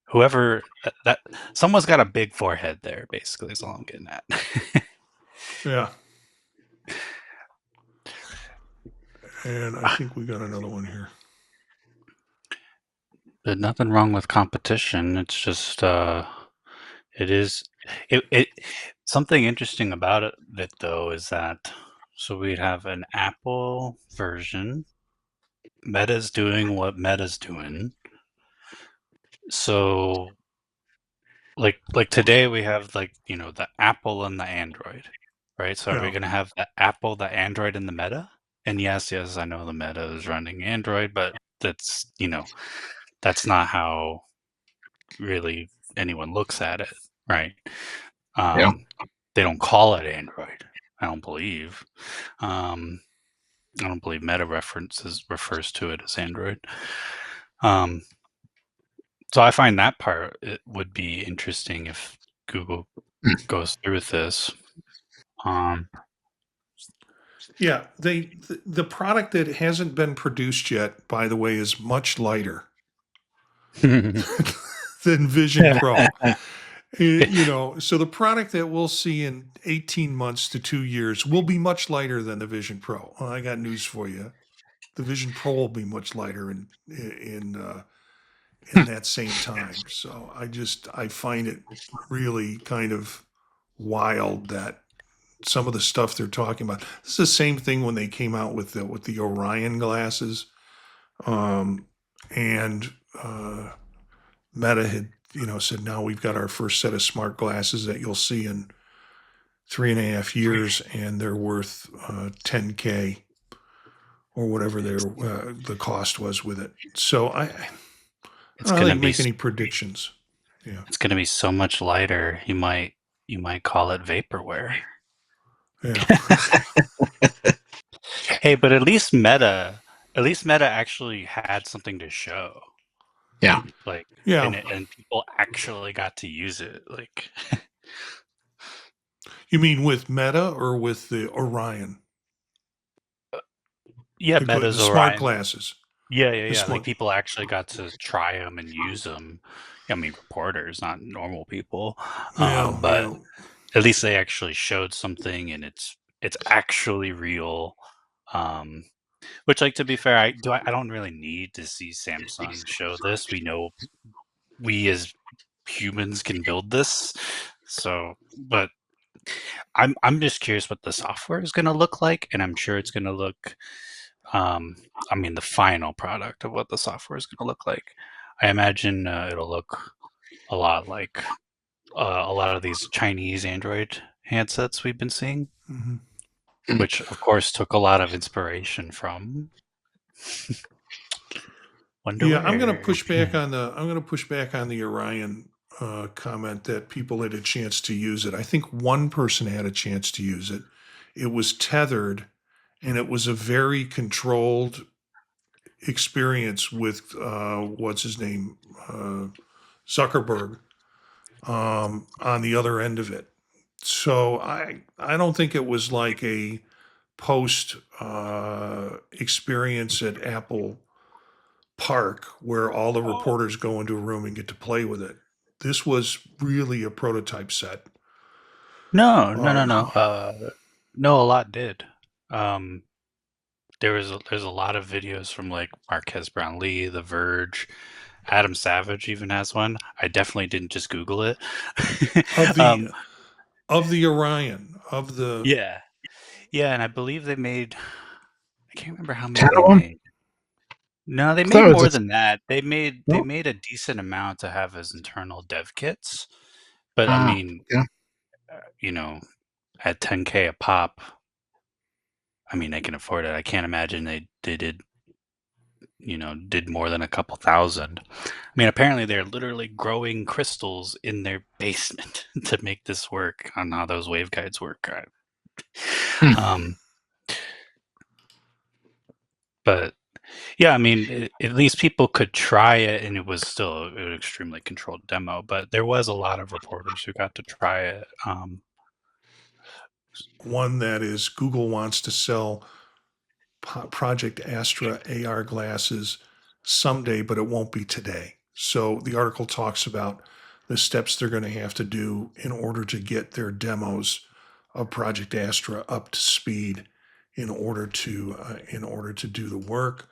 C: whoever that someone's got a big forehead there, basically, is all I'm getting at.
A: Yeah. And I think we got another one here.
C: There's nothing wrong with competition. It's just it something interesting about it though is that so we'd have an Apple version. Meta's doing what Meta's doing. So like today we have the Apple and the Android, right? So are we going to have the Apple, the Android, and the Meta? And yes, I know the Meta is running Android, but that's that's not how really anyone looks at it, right?
B: Yeah.
C: They don't call it Android, I don't believe. I don't believe Meta refers to it as Android. So I find that part it would be interesting if Google goes through with this.
A: Yeah, the product that hasn't been produced yet, by the way, is much lighter than Vision Pro. So the product that we'll see in 18 months to 2 years will be much lighter than the Vision Pro. Well, I got news for you. The Vision Pro will be much lighter in that same time. So I find it really kind of wild that some of the stuff they're talking about. This is the same thing when they came out with the Orion glasses, and Meta had said now we've got our first set of smart glasses that you'll see in 3.5 years, and they're worth $10K or whatever the cost was with it. So I don't know how they make any predictions. Yeah,
C: it's going to be so much lighter. You might call it vaporware.
A: Yeah.
C: Hey, but at least Meta actually had something to show.
B: Yeah.
C: And people actually got to use it. Like,
A: you mean with Meta or with the Orion?
C: Yeah, Meta's the smart
A: glasses.
C: Yeah. Like people actually got to try them and use them. I mean, reporters, not normal people. But at least they actually showed something, and it's it's actually real. Which, like, to be fair, I don't really need to see Samsung show this. We know we as humans can build this. So, but I'm just curious what the software is going to look like, and I'm sure it's going to look. I mean, the final product of what the software is going to look like. I imagine it'll look a lot like a lot of these Chinese Android handsets we've been seeing, which of course took a lot of inspiration from
A: Yeah, I'm going to
C: Wonderwear.
A: push back on the Orion comment that people had a chance to use it. I think one person had a chance to use it. It was tethered, and it was a very controlled experience with what's his name, Zuckerberg, on the other end of it. So I don't think it was like a post experience at Apple Park where all the reporters go into a room and get to play with it. This was really a prototype set.
C: No,
A: Um,
C: no. A lot did. Um, there's a lot of videos from like Marquez Brownlee, The Verge, Adam Savage even has one. I definitely didn't just Google it.
A: of the
C: um,
A: of the Orion of the
C: yeah, yeah, and I believe they made. I can't remember how many
B: 10
C: they
B: of them?
C: made. No, they
B: I thought
C: made
B: it was
C: more
B: just,
C: than that. They
B: no?
C: made a decent amount to have as internal dev kits. But I
B: Ah,
C: mean,
B: yeah.
C: you know, at 10K a pop, I mean, they can afford it. I can't imagine they did, did more than a couple thousand. I mean, apparently they're literally growing crystals in their basement to make this work on how those waveguides work.
B: Hmm.
C: Um, but yeah, I mean, at least people could try it, and it was still an extremely controlled demo. But there was a lot of reporters who got to try it.
A: one that is Google wants to sell Project Astra AR glasses someday, but it won't be today. So the article talks about the steps they're going to have to do in order to get their demos of Project Astra up to speed in order to do the work.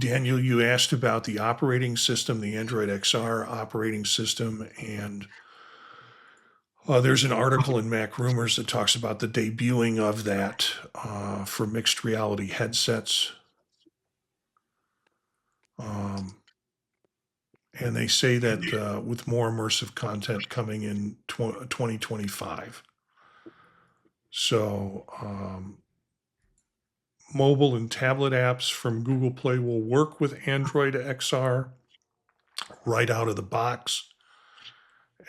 A: Daniel, you asked about the operating system, the Android XR operating system, and there's an article in Mac Rumors that talks about the debuting of that for mixed reality headsets. Um, and they say that with more immersive content coming in 2025. So, mobile and tablet apps from Google Play will work with Android XR right out of the box,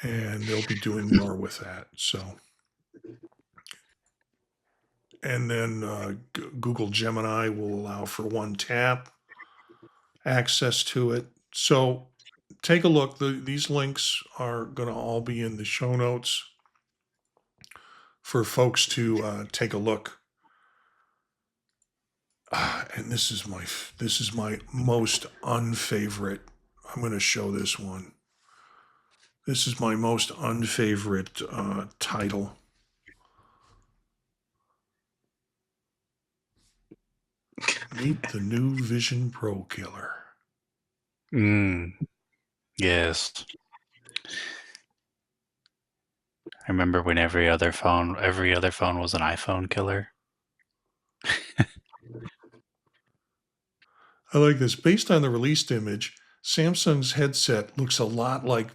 A: and they'll be doing more with that. So, and then Google Gemini will allow for one tap access to it. So, take a look. These links are going to all be in the show notes for folks to take a look. And this is my most unfavorite. I'm going to show this one. This is my most unfavorite title. Meet the new Vision Pro killer.
C: Yes. I remember when every other phone was an iPhone killer.
A: I like this. Based on the released image, Samsung's headset looks a lot like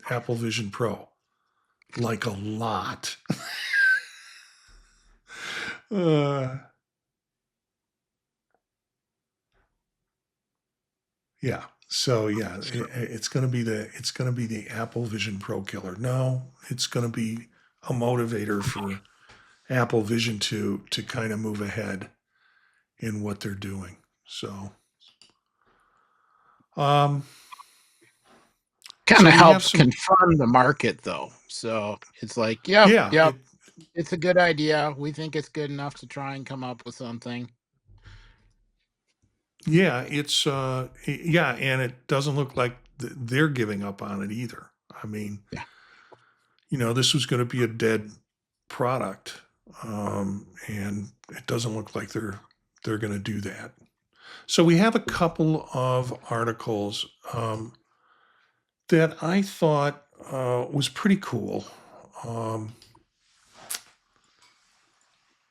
A: Apple Vision Pro. Like a lot. Yeah. So yeah, it's gonna be the Apple Vision Pro killer. No, it's gonna be a motivator for Apple Vision to kind of move ahead in what they're doing. So, um,
B: Kind
A: so
B: of
A: we have
B: helps
A: some.
B: confirm the market, though. So it's like, yep,
A: Yeah,
B: yep, it's a good idea. We think it's good enough to try and come up with something.
A: yeah, yeah, and it doesn't look like they're giving up on it either. I mean,
B: Yeah.
A: this was going to be a dead product and it doesn't look like they're going to do that. So we have a couple of articles that I thought was pretty cool.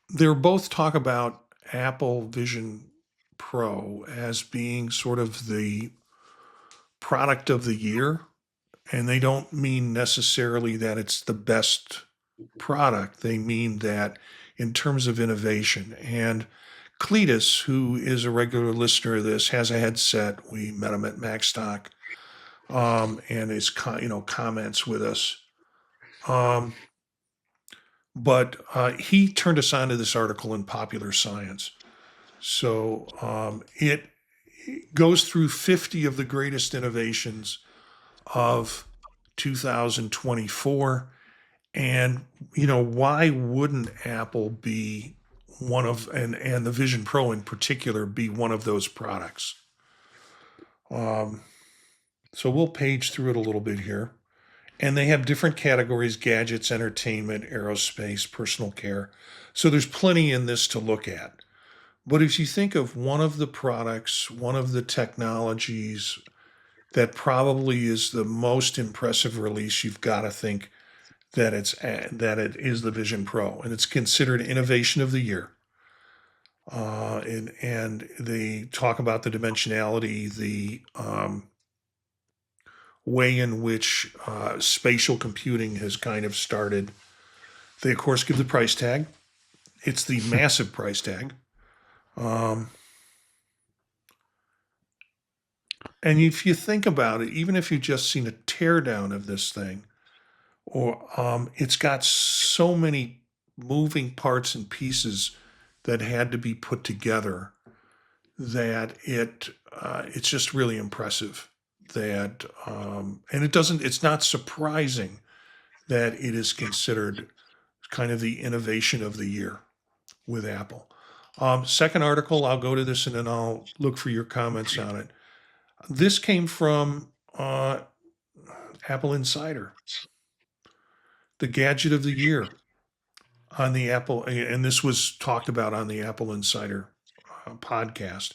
A: They're both talk about Apple Vision Pro as being sort of the product of the year, and they don't mean necessarily that it's the best product. They mean that in terms of innovation. And Cletus, who is a regular listener of this, has a headset. We met him at MacStock, and his comments with us. But he turned us on to this article in Popular Science. So it goes through 50 of the greatest innovations of 2024. And, why wouldn't Apple be one of, and the Vision Pro in particular, be one of those products? So we'll page through it a little bit here. And they have different categories: gadgets, entertainment, aerospace, personal care. So there's plenty in this to look at. But if you think of one of the products, one of the technologies that probably is the most impressive release, you've got to think that it is the Vision Pro, and it's considered innovation of the year. And they talk about the dimensionality, the way in which spatial computing has kind of started. They, of course, give the price tag. It's the massive price tag. And if you think about it, even if you've just seen a teardown of this thing, or it's got so many moving parts and pieces that had to be put together that it's just really impressive. That and it's not surprising that it is considered kind of the innovation of the year with Apple. Second article, I'll go to this and then I'll look for your comments on it. This came from Apple Insider, the gadget of the year on the Apple, and this was talked about on the Apple Insider podcast.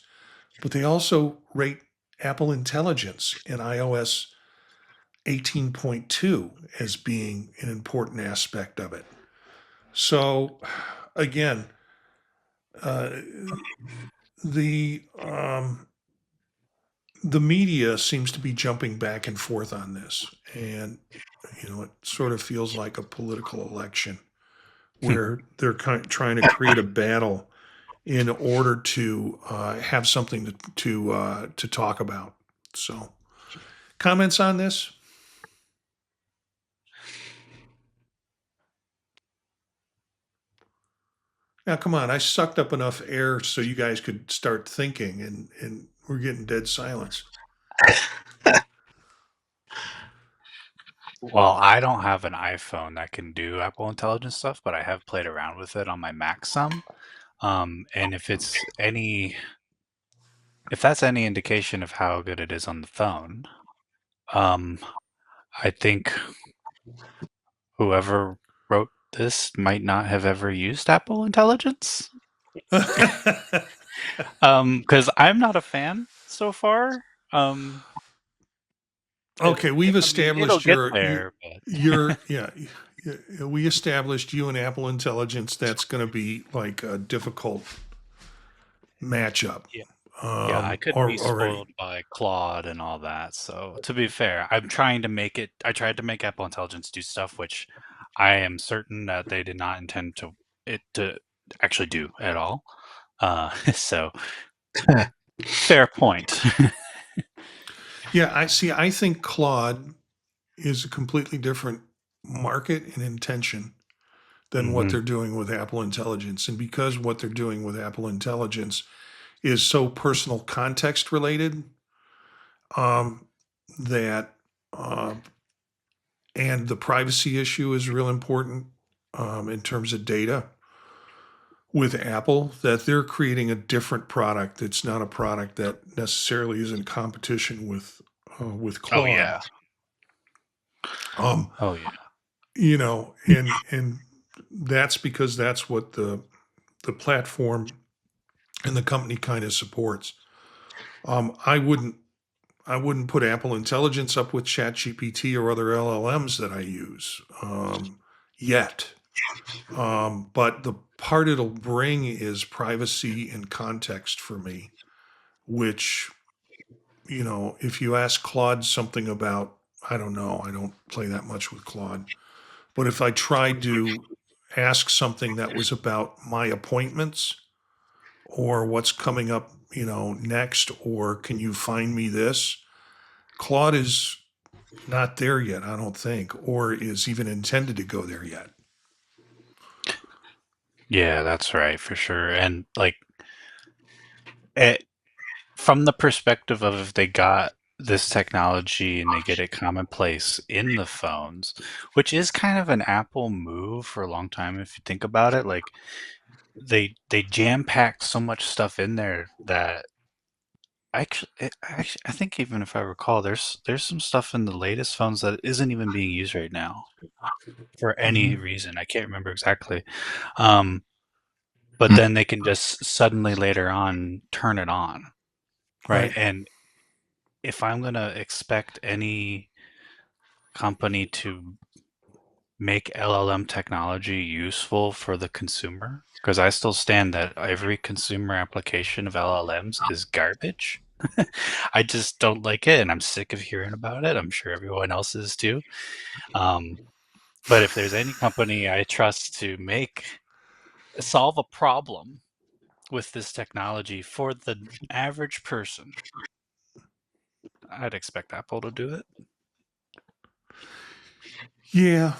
A: But they also rate Apple Intelligence in iOS 18.2 as being an important aspect of it. So, again, the media seems to be jumping back and forth on this, and it sort of feels like a political election where they're trying to create a battle in order to have something to talk about. So, comments on this? Now, come on, I sucked up enough air so you guys could start thinking, and we're getting dead silence.
C: Well, I don't have an iPhone that can do Apple Intelligence stuff, but I have played around with it on my Mac some. And if that's any indication of how good it is on the phone, I think whoever wrote this might not have ever used Apple Intelligence. Because I'm not a fan so far.
A: Okay, we've established we established you and Apple Intelligence. That's going to be like a difficult matchup.
C: Yeah. I could be spoiled by Claude and all that. So to be fair, I tried to make Apple Intelligence do stuff which I am certain that they did not intend to actually do at all. So fair point.
A: Yeah, I think Claude is a completely different market and intention than what they're doing with Apple Intelligence. And because what they're doing with Apple Intelligence is so personal context related, that and the privacy issue is real important in terms of data with Apple, that they're creating a different product. It's not a product that necessarily is in competition with Claude.
C: Oh yeah.
A: And that's because that's what the platform and the company kind of supports. I wouldn't put Apple Intelligence up with ChatGPT or other LLMs that I use yet. But the part it'll bring is privacy and context for me, which, if you ask Claude something about, I don't know, I don't play that much with Claude, but if I tried to ask something that was about my appointments or what's coming up, next, or can you find me this? Claude is not there yet, I don't think, or is even intended to go there yet.
C: Yeah, that's right, for sure. And like, it, from the perspective of if they got this technology and they get it commonplace in the phones, which is kind of an Apple move for a long time if you think about it, like they jam packed so much stuff in there that I think even if I recall, there's some stuff in the latest phones that isn't even being used right now for any
A: Mhm.
C: reason. I can't remember exactly. But then they can just suddenly later on turn it on, right?
A: Right.
C: And if I'm gonna expect any company to make LLM technology useful for the consumer, because I still stand that every consumer application of LLMs is garbage. I just don't like it, and I'm sick of hearing about it. I'm sure everyone else is too. Um, but if there's any company I trust to solve a problem with this technology for the average person, I'd expect Apple to do it.
A: Yeah,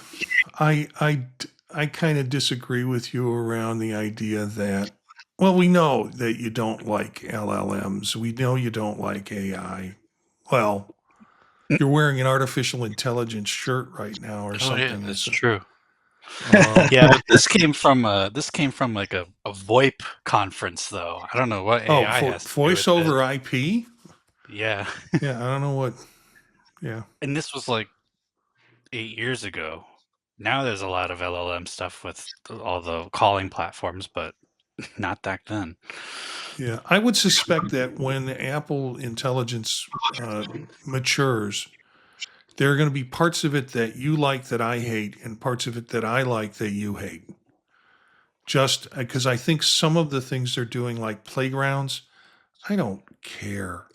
A: I kind of disagree with you around the idea that, well, we know that you don't like LLMs. We know you don't like AI. Well, you're wearing an artificial intelligence shirt right now or
C: Oh yeah,
A: something.
C: that's
A: It's
C: true.
A: um,
C: Yeah, but this came from like a VoIP conference though. I don't know what
A: oh,
C: AI has to do
A: voice
C: with this.
A: over IP.
C: Yeah.
A: Yeah, I don't know what. Yeah,
C: And this was like 8 years ago. Now there's a lot of LLM stuff with all the calling platforms, but not back then.
A: yeah. I would suspect that when Apple Intelligence matures, there are going to be parts of it that you like that I hate, and parts of it that I like that you hate. Just because I think some of the things they're doing, like playgrounds, I don't care.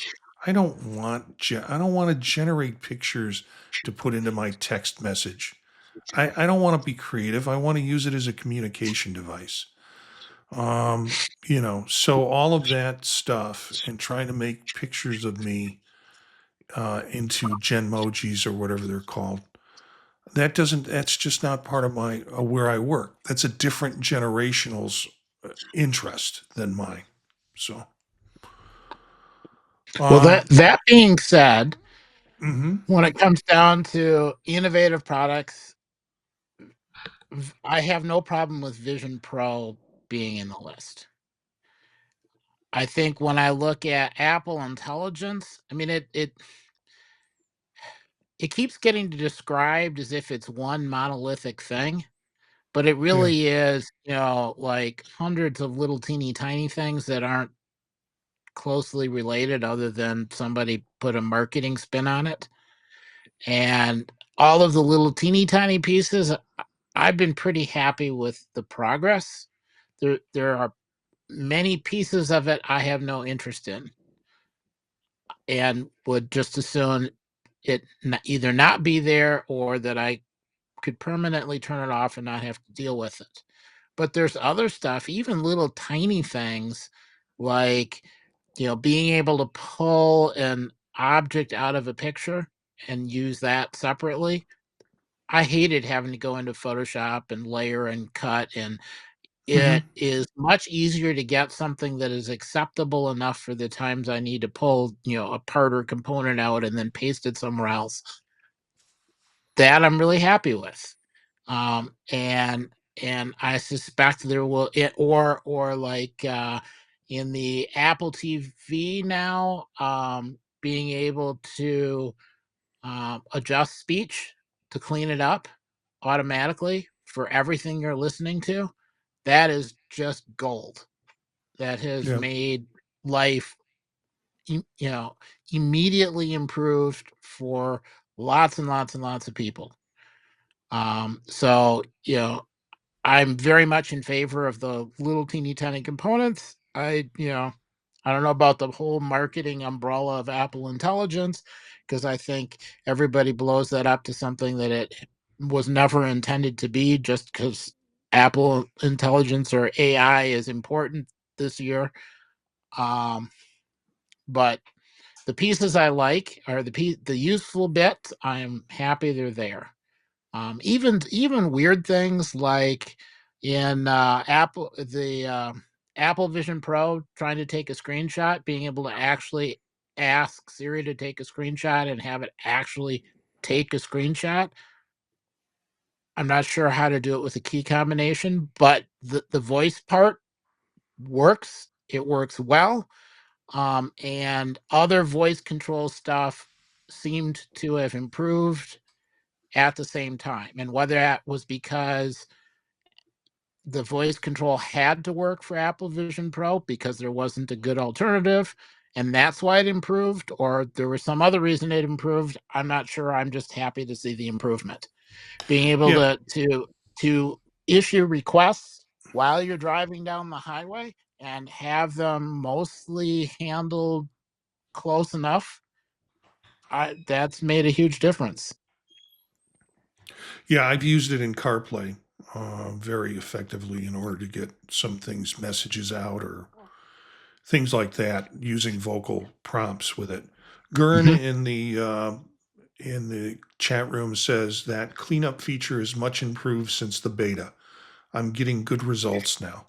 A: I don't want to generate pictures to put into my text message. I don't want to be creative. I want to use it as a communication device. So all of that stuff and trying to make pictures of me into Genmojis or whatever they're called. That's just not part of my where I work. That's a different generational's interest than mine. So,
B: Well,
A: um,
B: that being said,
A: mhm.
B: when it comes down to innovative products, I have no problem with Vision Pro being in the list. I think when I look at Apple Intelligence, I mean it keeps getting described as if it's one monolithic thing, but it
A: Yeah,
B: really is, like hundreds of little teeny tiny things that aren't closely related other than somebody put a marketing spin on it. And all of the little teeny tiny pieces, I've been pretty happy with the progress. There are many pieces of it I have no interest in and would just as soon either not be there or that I could permanently turn it off and not have to deal with it. But there's other stuff, even little tiny things like, being able to pull an object out of a picture and use that separately. I hated having to go into Photoshop and layer and cut, and
A: hmm
B: it is much easier to get something that is acceptable enough for the times I need to pull, a part or component out and then paste it somewhere else. That I'm really happy with. And I suspect there will it or like in the Apple TV now, being able to adjust speech to clean it up automatically for everything you're listening to, that is just gold. That has
A: Yeah.
B: made life, immediately improved for lots and lots and lots of people. So, I'm very much in favor of the little teeny tiny components. I don't know about the whole marketing umbrella of Apple Intelligence, because I think everybody blows that up to something that it was never intended to be, just because Apple Intelligence or AI is important this year. But the pieces I like are the useful bits. I'm happy they're there. Even weird things like in Apple Vision Pro, trying to take a screenshot, being able to actually ask Siri to take a screenshot and have it actually take a screenshot. I'm not sure how to do it with a key combination, but the voice part works. It works well. And other voice control stuff seemed to have improved at the same time. And whether that was because the voice control had to work for Apple Vision Pro because there wasn't a good alternative, and that's why it improved, or there was some other reason it improved, I'm not sure. I'm just happy to see the improvement. Being able
A: Yeah.
B: to issue requests while you're driving down the highway and have them mostly handled close enough, that's made a huge difference.
A: Yeah, I've used it in CarPlay very effectively in order to get some things, messages out or things like that, using vocal prompts with it. Gurn
B: Mhm.
A: in the chat room says that cleanup feature is much improved since the beta. I'm getting good results now.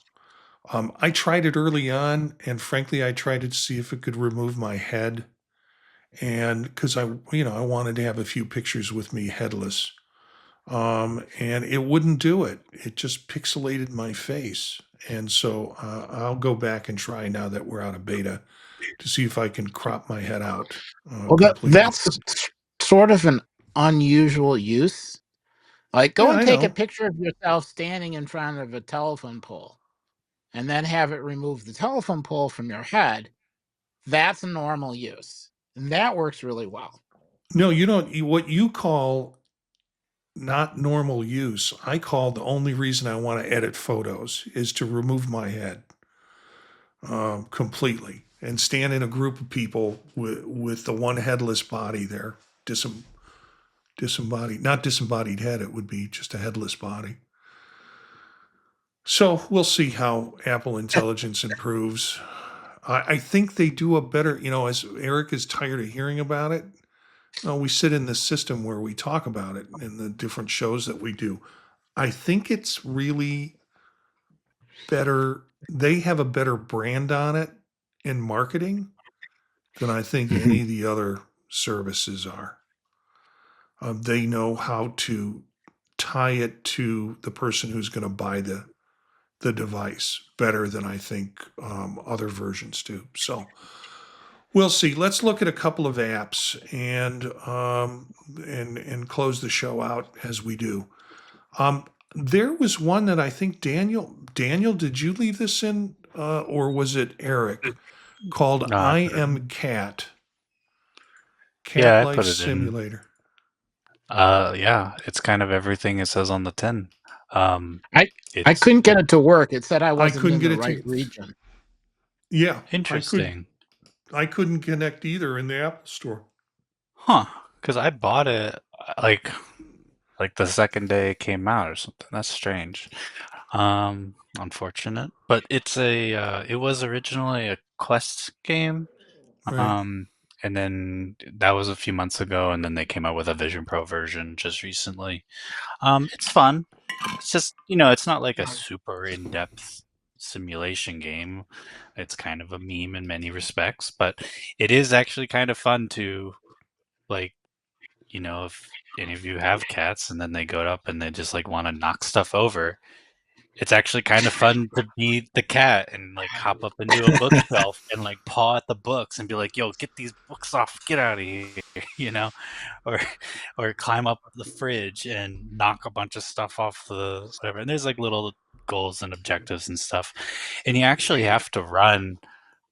A: I tried it early on, and frankly, I tried it to see if it could remove my head, and because I wanted to have a few pictures with me headless, and it wouldn't do it. It just pixelated my face, and so I'll go back and try now that we're out of beta to see if I can crop my head out
B: Well,
A: completely.
B: that's sort of an unusual use. Like, go
A: Yeah,
B: and
A: I
B: take a
A: know.
B: picture of yourself standing in front of a telephone pole and then have it remove the telephone pole from your head. That's a normal use. And that works really well.
A: No, you don't. What you call not normal use, I call the only reason I want to edit photos is to remove my head completely and stand in a group of people with the one headless body there, disembodied, not disembodied head. It would be just a headless body. So we'll see how Apple Intelligence improves. I think they do a better, as Eric is tired of hearing about it. We sit in this system where we talk about it in the different shows that we do. I think it's really better. They have a better brand on it in marketing than I think any
B: Mhm.
A: of the other services are. They know how to tie it to the person who's going to buy the device better than I think other versions do. So we'll see. Let's look at a couple of apps and close the show out as we do. Um, there was one that I think Daniel, did you leave this in, or was it Eric? Called
C: No, I
A: I
C: put it
A: Am
C: in.
A: Cat
C: Yeah, I
A: Life
C: put it in.
A: Simulator.
C: Yeah, it's kind of everything it says on the tin.
B: I I
C: It's
B: couldn't get it to work. It said I
A: I
B: wasn't
A: couldn't
B: in
A: get
B: the
A: it
B: right
A: to.
B: region.
A: Yeah,
C: interesting.
A: I couldn't connect either in the Apple Store.
C: Huh, because I bought it like the second day it came out or something. That's strange. Unfortunate. But it was originally a Quest game.
A: Right.
C: Um, and then that was a few months ago, and then they came out with a Vision Pro version just recently. It's fun. It's just, it's not like a super in-depth simulation game. It's kind of a meme in many respects, but it is actually kind of fun to, like, if any of you have cats and then they go up and they just like want to knock stuff over, it's actually kind of fun to be the cat and like hop up into a bookshelf and like paw at the books and be like, "Yo, get these books off, get out of here," you know, or or climb up the fridge and knock a bunch of stuff off the whatever. And there's like little goals and objectives and stuff, and you actually have to run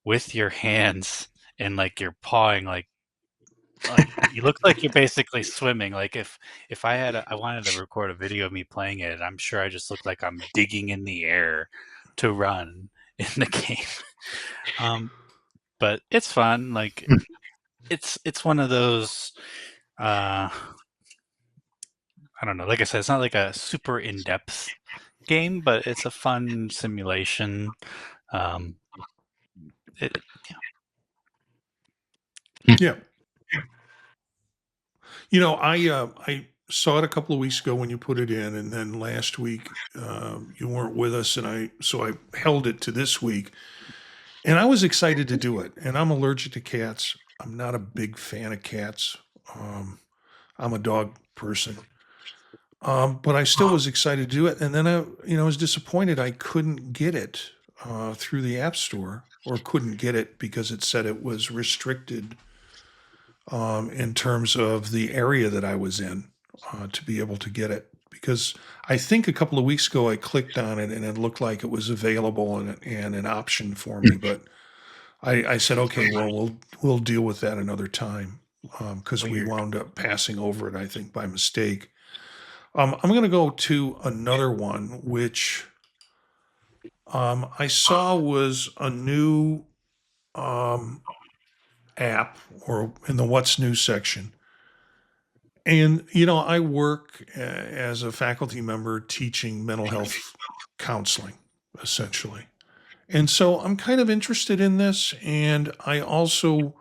C: with your hands and like you're pawing like you look like you're basically swimming. Like if I wanted to record a video of me playing it, I'm sure I just look like I'm digging in the air to run in the game. But it's fun. Like it's one of those I don't know. Like I said, it's not like a super in-depth game, but it's a fun simulation. It,
A: Yeah. You know, I saw it a couple of weeks ago when you put it in, and then last week you weren't with us, and I held it to this week, and I was excited to do it. And I'm allergic to cats. I'm not a big fan of cats. Um, I'm a dog person, but I still was excited to do it. And then I was disappointed I couldn't get it through the App Store, or couldn't get it because it said it was restricted in terms of the area that I was in to be able to get it. Because I think a couple of weeks ago I clicked on it and it looked like it was available and an option for me. But I said, okay, well, we'll deal with that another time because we
C: Weird.
A: wound up passing over it, I think, by mistake. I'm going to go to another one, which I saw was a new um, app or in the What's New section. And, I work as a faculty member teaching mental health counseling, essentially. And so I'm kind of interested in this. And I also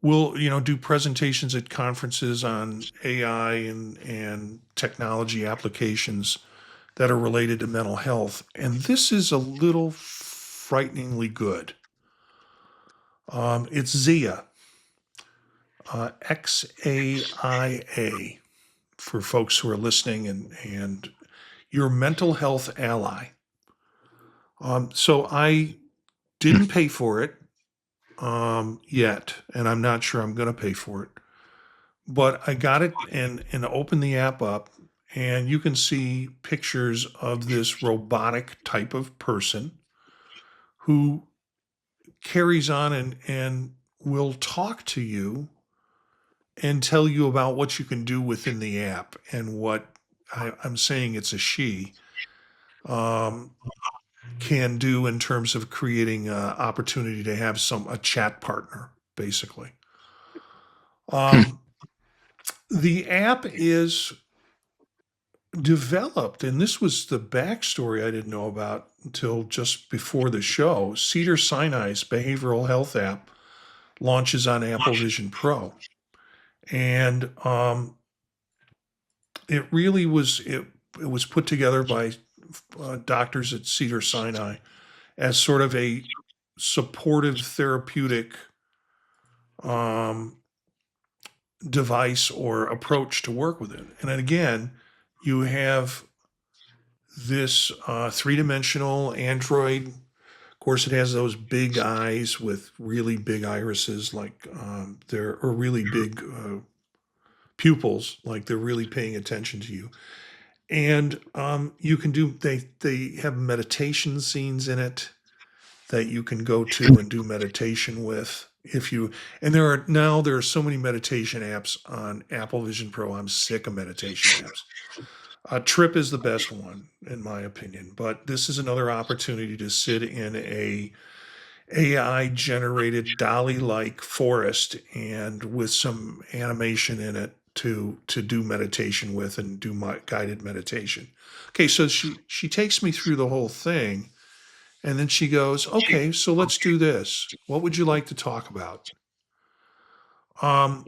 A: will, do presentations at conferences on AI and technology applications that are related to mental health. And this is a little frighteningly good. It's Zia, XAIA, for folks who are listening, and your mental health ally. So I didn't pay for it yet, and I'm not sure I'm going to pay for it. But I got it and opened the app up, and you can see pictures of this robotic type of person who carries on and will talk to you and tell you about what you can do within the app, and what I'm saying it's a she um, can do in terms of creating an opportunity to have a chat partner, basically. Um, the app is developed, and this was the backstory I didn't know about until just before the show. Cedar Sinai's behavioral health app launches on Apple Vision Pro, and it really was it was put together by doctors at Cedar Sinai as sort of a supportive therapeutic um, device or approach to work with it. And then again, you have this three-dimensional Android. Of course, it has those big eyes with really big irises, like they're or really big pupils, like they're really paying attention to you. And you can do they have meditation scenes in it that you can go to and do meditation with. If you and there are so many meditation apps on Apple Vision Pro. I'm sick of meditation apps. Trip is the best one in my opinion, but this is another opportunity to sit in a AI generated Dolly like forest and with some animation in it to do meditation with and do my guided meditation. Okay, so she takes me through the whole thing, and then she goes, "Okay, so let's do this. What would you like to talk about?" Um,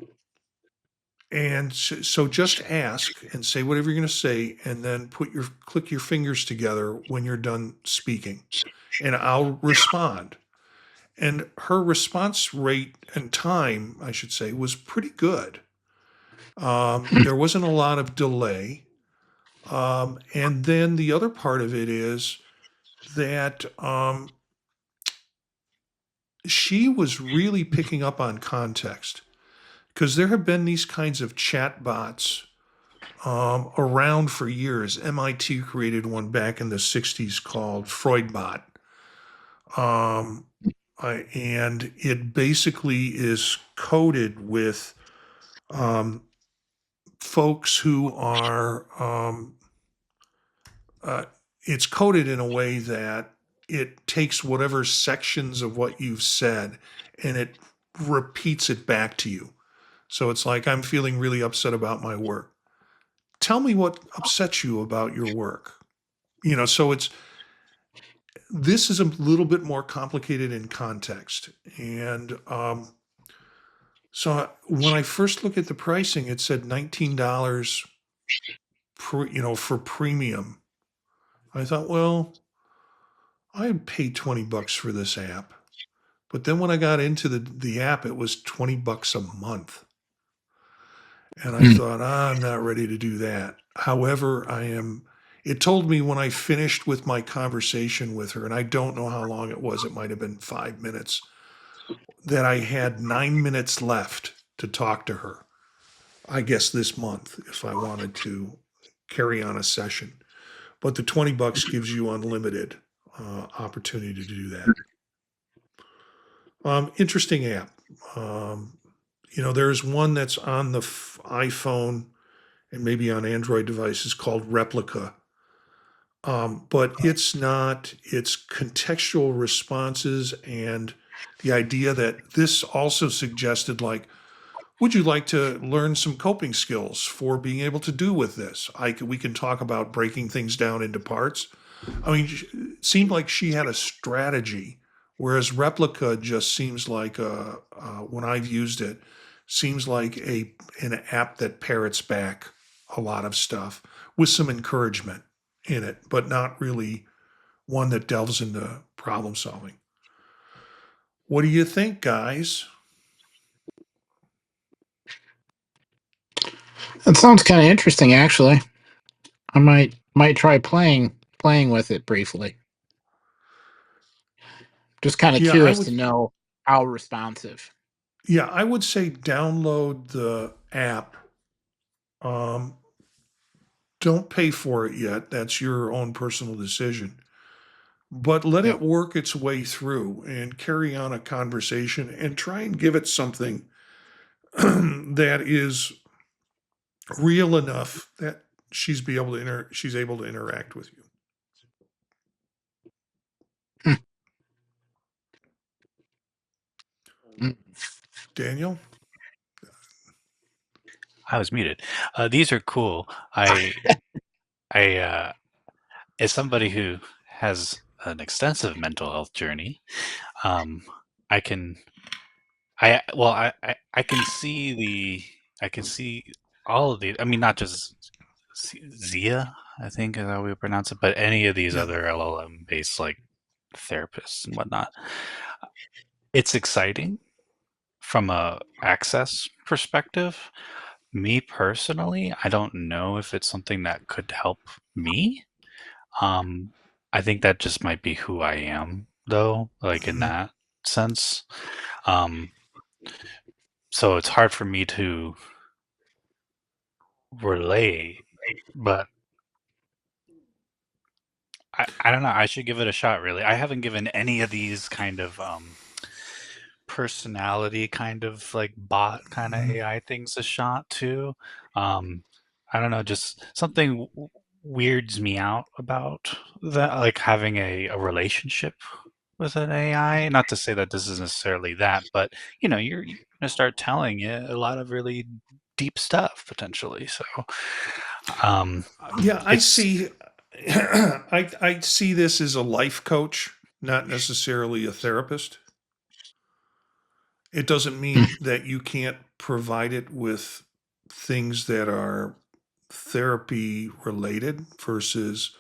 A: and so just ask and say whatever you're going to say, and then click your fingers together when you're done speaking, and I'll respond. And her response rate and time, I should say, was pretty good. There wasn't a lot of delay. And then the other part of it is that she was really picking up on context because there have been these kinds of chat bots around for years. MIT created one back in the 60s called Freudbot. Um, and it basically is coded with folks who are, uh, it's coded in a way that it takes whatever sections of what you've said and it repeats it back to you. So it's like, I'm feeling really upset about my work. Tell me what upsets you about your work. So this is a little bit more complicated in context. And so when I first look at the pricing, it said $19 for premium. I thought, well, I'd pay $20 for this app. But then when I got into the app, it was $20 a month. And I thought, I'm not ready to do that. However, it told me when I finished with my conversation with her, and I don't know how long it was, it might have been 5 minutes, that I had 9 minutes left to talk to her, I guess this month, if I wanted to carry on a session. But the $20 gives you unlimited opportunity to do that. Interesting app. There's one that's on the iPhone and maybe on Android devices called Replica. But it's contextual responses, and the idea that this also suggested, like, would you like to learn some coping skills for being able to do with this? We can talk about breaking things down into parts. I mean, it seemed like she had a strategy, whereas Replica just seems like when I've used it, seems like an app that parrots back a lot of stuff with some encouragement in it, but not really one that delves into problem solving. What do you think, guys?
B: That sounds kind of interesting, actually. I might try playing with it briefly. Just kind of
A: Yeah, I
B: curious
A: would.
B: to know how responsive.
A: Yeah, I would say download the app. Um, don't pay for it yet. That's your own personal decision. But let
B: Yep.
A: it work its way through and carry on a conversation and try and give it something that is real enough that she's able to interact with you.
B: Mm.
A: Daniel?
C: I was muted. These are cool. I as somebody who has an extensive mental health journey, um, I can I can see I can see all of these. I mean, not just Zia, I think is how we pronounce it, but any of these
A: Yeah.
C: other LLM based like therapists and whatnot. It's exciting from a access perspective. Me personally, I don't know if it's something that could help me. Um, I think that just might be who I am, though, like in
A: Mhm.
C: that sense. Um, so it's hard for me to relate, but I don't know. I should give it a shot, really. I haven't given any of these kind of personality kind of like bot kind of
A: Mhm.
C: AI things a shot too. Um, I don't know, just something weirds me out about that, like having a relationship with an AI. Not to say that this is necessarily that, but you're gonna start telling it a lot of really deep stuff potentially. So,
A: Yeah, I
C: it's
A: see. I see this as a life coach, not necessarily a therapist. It doesn't mean that you can't provide it with things that are therapy related versus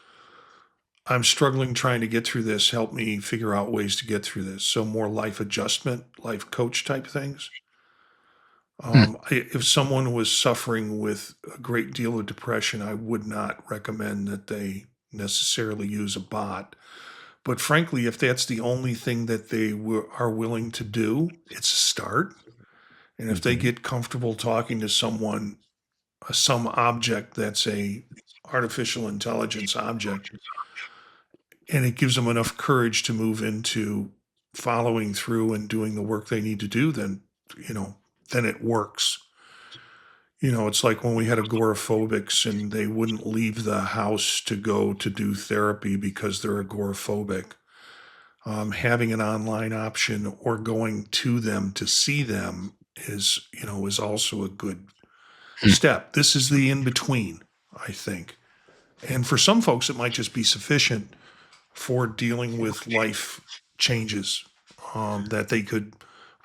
A: I'm struggling trying to get through this. Help me figure out ways to get through this. So more life adjustment, life coach type things. If someone was suffering with a great deal of depression, I would not recommend that they necessarily use a bot. But frankly, if that's the only thing that they are willing to do, it's a start. And if they
C: Mhm.
A: get comfortable talking to someone, some object that's a artificial intelligence object, and it gives them enough courage to move into following through and doing the work they need to do, then, you know, then it works. You know, it's like when we had agoraphobics and they wouldn't leave the house to go to do therapy because they're agoraphobic. Having an online option or going to them to see them is, you know, is also a good step. This is the in between, I think. And for some folks, it might just be sufficient for dealing with life changes that they could,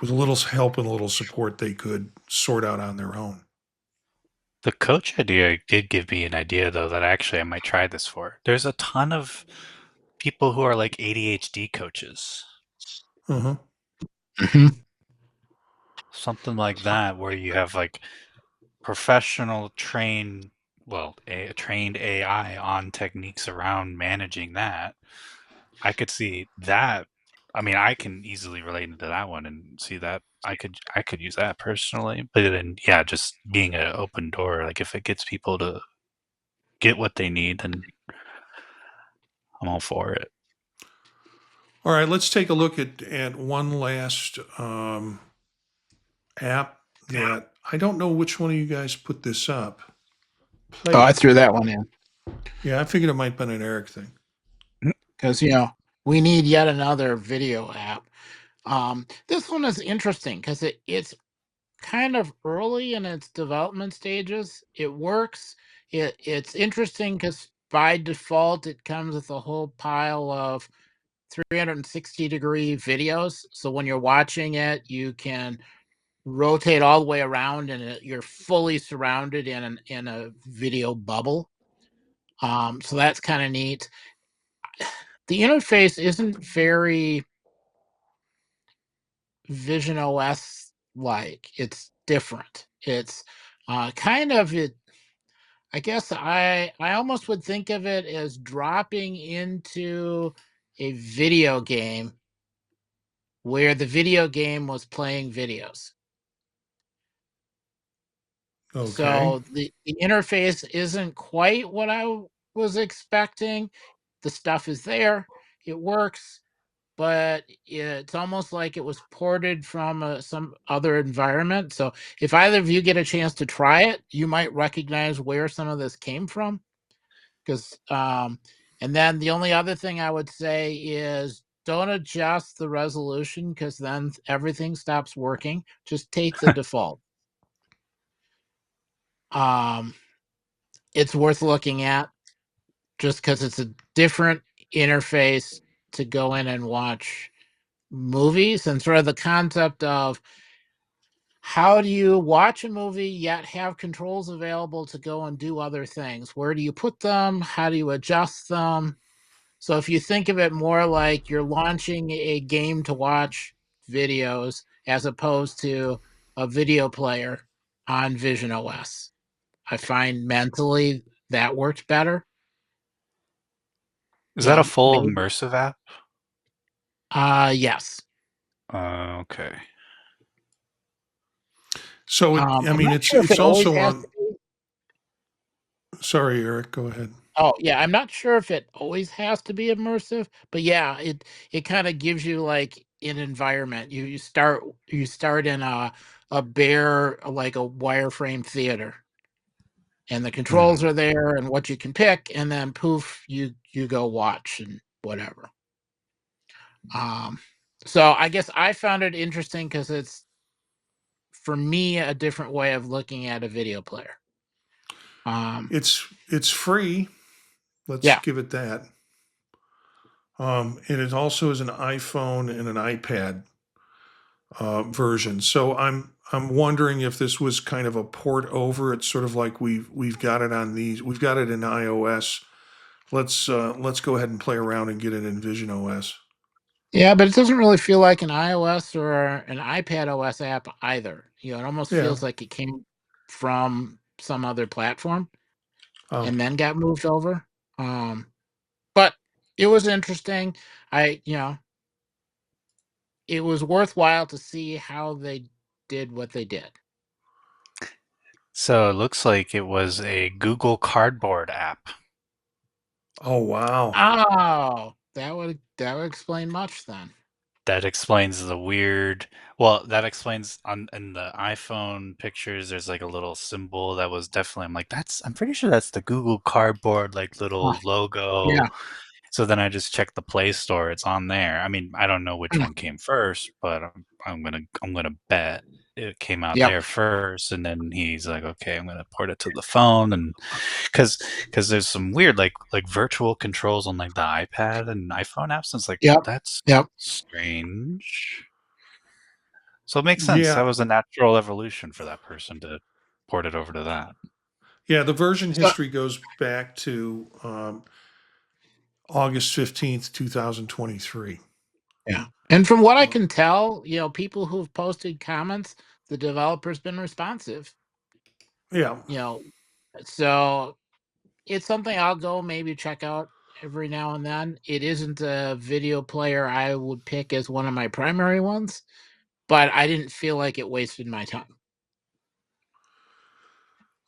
A: with a little help and a little support, they could sort out on their own.
C: The coach idea did give me an idea, though, that actually I might try this for. There's a ton of people who are like ADHD coaches,
A: Uh-huh.
B: Mhm.
C: something like that, where you have like professional trained, well, trained AI on techniques around managing that. I could see that. I mean, I can easily relate into that one and see that I could use that personally. But then, yeah, just being an open door, like if it gets people to get what they need, then I'm all for it.
A: All right, let's take a look at one last app that I don't know which one of you guys put this up.
B: Oh, I
A: Play.
B: threw that one in
A: Yeah, I figured it might have been an Eric thing.
B: because we need yet another video app. This one is interesting because it's kind of early in its development stages. It works. It's interesting because by default it comes with a whole pile of 360-degree videos. So when you're watching it, you can rotate all the way around, and you're fully surrounded in a video bubble. So that's kind of neat. The interface isn't very visionOS like. It's different. It's kind of it. I guess I almost would think of it as dropping into a video game where the video game was playing videos.
A: Okay.
B: So the interface isn't quite what I was expecting. The stuff is there. It works, but it's almost like it was ported from some other environment. So if either of you get a chance to try it, you might recognize where some of this came from. Because and then the only other thing I would say is don't adjust the resolution because then everything stops working. Just take the default. Um, it's worth looking at just because it's a different interface to go in and watch movies, and sort of the concept of how do you watch a movie yet have controls available to go and do other things? Where do you put them? How do you adjust them? So if you think of it more like you're launching a game to watch videos as opposed to a video player on visionOS, I find mentally that works better.
C: Is that a full
B: Maybe.
C: immersive app?
B: Yes.
C: Okay.
A: So I
B: I'm
A: mean,
B: not sure if
A: it's
B: it always
A: also
B: has
A: on.
B: to be.
A: Sorry, Eric. Go ahead.
B: Oh, yeah, I'm not sure if it always has to be immersive, but yeah, it kind of gives you like an environment. You start in a bare like a wireframe theater, and the controls
C: Hmm.
B: are there and what you can pick, and then poof, you go watch and whatever. Um, so I guess I found it interesting because it's for me a different way of looking at a video player.
A: It's free. Let's
B: Yeah.
A: give it that. And it also is an iPhone and an iPad version. So I'm wondering if this was kind of a port over. It's sort of like we've got it on these. We've got it in iOS. Let's go ahead and play around and get it in visionOS.
B: Yeah, but it doesn't really feel like an iOS or an iPad OS app either. It almost
A: Yeah.
B: feels like it came from some other platform
A: Oh,
B: and then got moved over. But it was interesting. It was worthwhile to see how they did what they did.
C: So it looks like it was a Google Cardboard app.
A: Oh wow.
B: Oh, that would explain much then.
C: That explains the weird. Well, that explains on in the iPhone pictures. There's like a little symbol that was definitely. I'm like, that's. I'm pretty sure that's the Google Cardboard like
B: Oh,
C: little logo.
B: yeah.
C: So then I just checked the Play Store. It's on there. I mean, I don't know which
B: Mm.
C: one came first, but I'm gonna bet it came out
B: Yep.
C: there first, and then he's like, okay, I'm gonna port it to the phone, and because there's some weird like virtual controls on like the iPad and iPhone apps. And it's like
B: Yep.
C: that's
B: Yep.
C: strange. So it makes sense. That
A: Yeah.
C: was a natural evolution for that person to port it over to that.
A: Yeah, the version
B: So,
A: history goes back to August 15th, 2023.
B: yeah. And from what I
A: Uh,
B: can tell, people who've posted comments, the developer's been responsive.
A: yeah.
B: So it's something I'll go maybe check out every now and then. It isn't a video player I would pick as one of my primary ones, but I didn't feel like it wasted my time.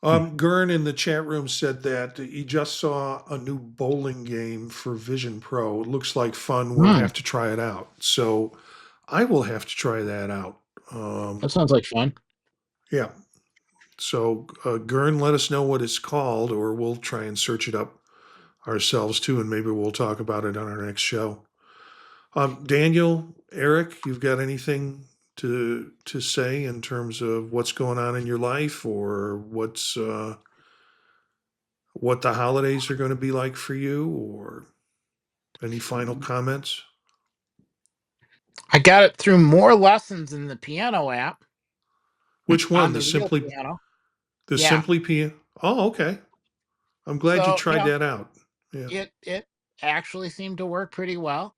A: Gurn in the chat room said that he just saw a new bowling game for Vision Pro. It looks like fun. We'll
B: Hmm,
A: have to try it out. So I will have to try that out. Um,
B: that sounds like fun.
A: yeah. So Gurn, let us know what it's called, or we'll try and search it up ourselves too, and maybe we'll talk about it on our next show. Daniel, Eric, you've got anything to say in terms of what's going on in your life, or what the holidays are going to be like for you, or any final comments?
B: I got it through more lessons in the piano app
A: Which one?
B: on
A: The
B: the real
A: simply
B: piano.
A: the
B: Yeah.
A: simply piano. Oh, okay. I'm glad you
B: So,
A: tried that out. Yeah.
B: it actually seemed to work pretty well.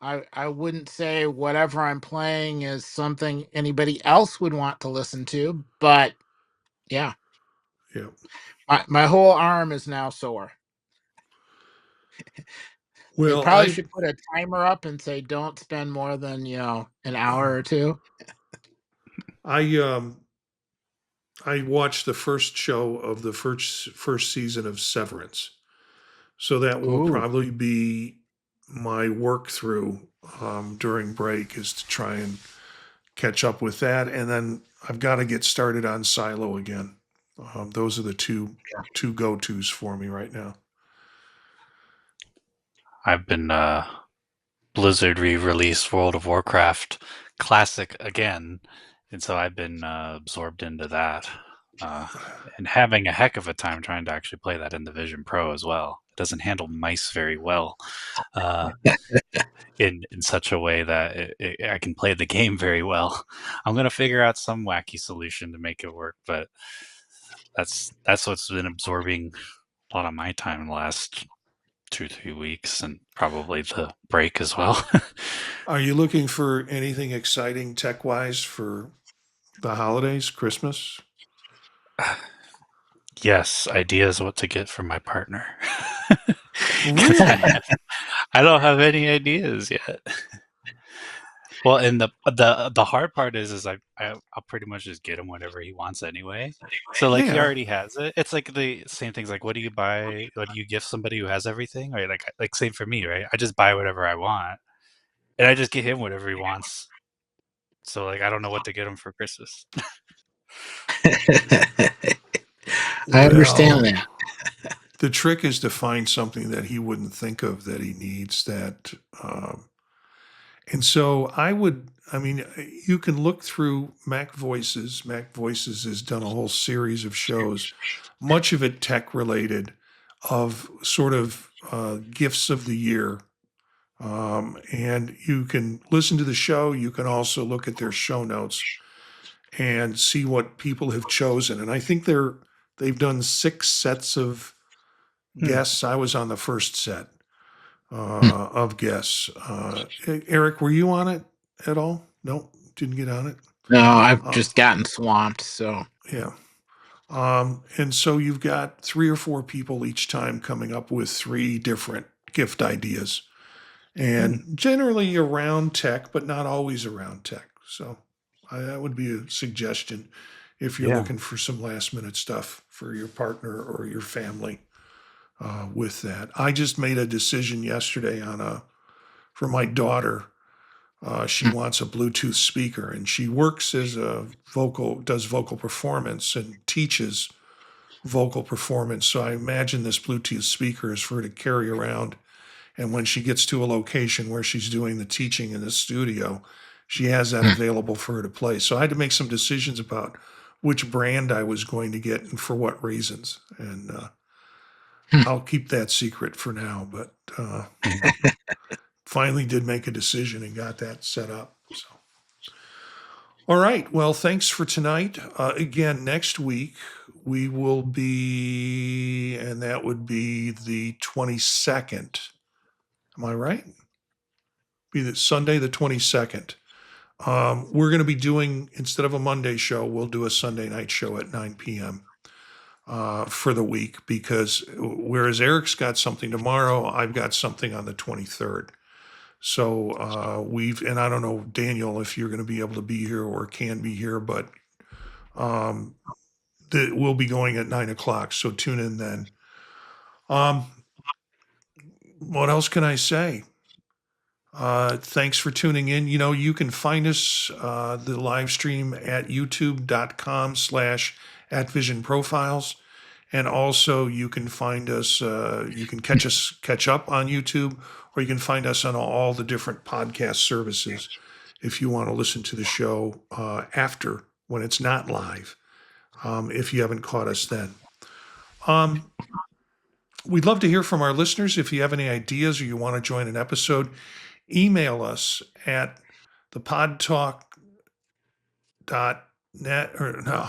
B: I wouldn't say whatever I'm playing is something anybody else would want to listen to, but yeah,
A: Yeah.
B: my whole arm is now sore. They
A: Well,
B: probably should put a timer up and say don't spend more than, an hour or two.
A: I I watched the first show of the first season of Severance. So that will
B: Ooh,
A: probably be my work through during break, is to try and catch up with that, and then I've got to get started on Silo again. Those are the two go tos for me right now.
C: I've been Blizzard re-released World of Warcraft Classic again, and so I've been absorbed into that, and having a heck of a time trying to actually play that in the Vision Pro as well. It doesn't handle mice very well, uh, in such a way that I can play the game very well. I'm gonna figure out some wacky solution to make it work, but that's what's been absorbing a lot of my time in the last 2-3 weeks, and probably the break as well.
A: Are you looking for anything exciting tech wise for the holidays, Christmas?
C: Yes, ideas what to get for my partner. 'Cause
A: Really?
C: I don't have any ideas yet. Well, and the hard part is I'll pretty much just get him whatever he wants anyway. So like he
A: Yeah.
C: already has it. It's like the same things like what do you buy? What do you gift somebody who has everything? Right? Like same for me, right? I just buy whatever I want, and I just get him whatever he wants. So like I don't know what to get him for Christmas.
B: I understand
A: Well,
B: that.
A: the trick is to find something that he wouldn't think of that he needs, that and so I mean, you can look through Mac Voices. Mac Voices has done a whole series of shows, much of it tech related, of sort of gifts of the year. And you can listen to the show. You can also look at their show notes and see what people have chosen. And I think they've done 6 sets of
C: Hmm.
A: guests. I was on the first set
B: Hmm.
A: of guests. Eric, were you on it at all? No, didn't get on it.
B: No, I've
A: Uh,
B: just gotten swamped, so
A: yeah. And so you've got 3 or 4 people each time coming up with 3 different gift ideas. And generally around tech, but not always around tech. So that would be a suggestion if you're
C: Yeah.
A: looking for some last minute stuff for your partner or your family with that. I just made a decision yesterday for my daughter. She wants a Bluetooth speaker, and she works as does vocal performance and teaches vocal performance. So I imagine this Bluetooth speaker is for her to carry around. And when she gets to a location where she's doing the teaching in the studio, she has that available for her to play. So I had to make some decisions about which brand I was going to get and for what reasons. And I'll keep that secret for now, but finally did make a decision and got that set up. So, all right. Well, thanks for tonight. Again, next week we will be, and that would be the 22nd. Am I right? Be the Sunday, the 22nd. We're going to be doing, instead of a Monday show, we'll do a Sunday night show at 9 p.m. For the week, because whereas Eric's got something tomorrow, I've got something on the 23rd. So and I don't know, Daniel, if you're going to be able to be here or can be here, but we'll be going at 9 o'clock. So tune in then. What else can I say? Thanks for tuning in. You can find us, the live stream at youtube.com/@visionprofiles. And also you can find us, you can catch up on YouTube, or you can find us on all the different podcast services if you want to listen to the show after, when it's not live, if you haven't caught us then. We'd love to hear from our listeners. If you have any ideas or you want to join an episode, email us at thepodtalk.net, or no,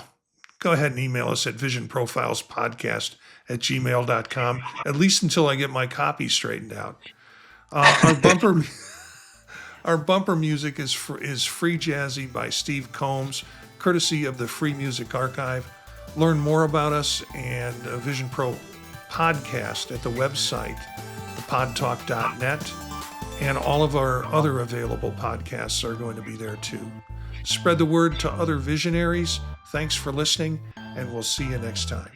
A: go ahead and email us at visionprofilespodcast@gmail.com, at least until I get my copy straightened out. Our bumper music is Free Jazzy by Steve Combs, courtesy of the Free Music Archive. Learn more about us and Vision Pro podcast at the website, thepodtalk.net. And all of our other available podcasts are going to be there too. Spread the word to other visionaries. Thanks for listening, and we'll see you next time.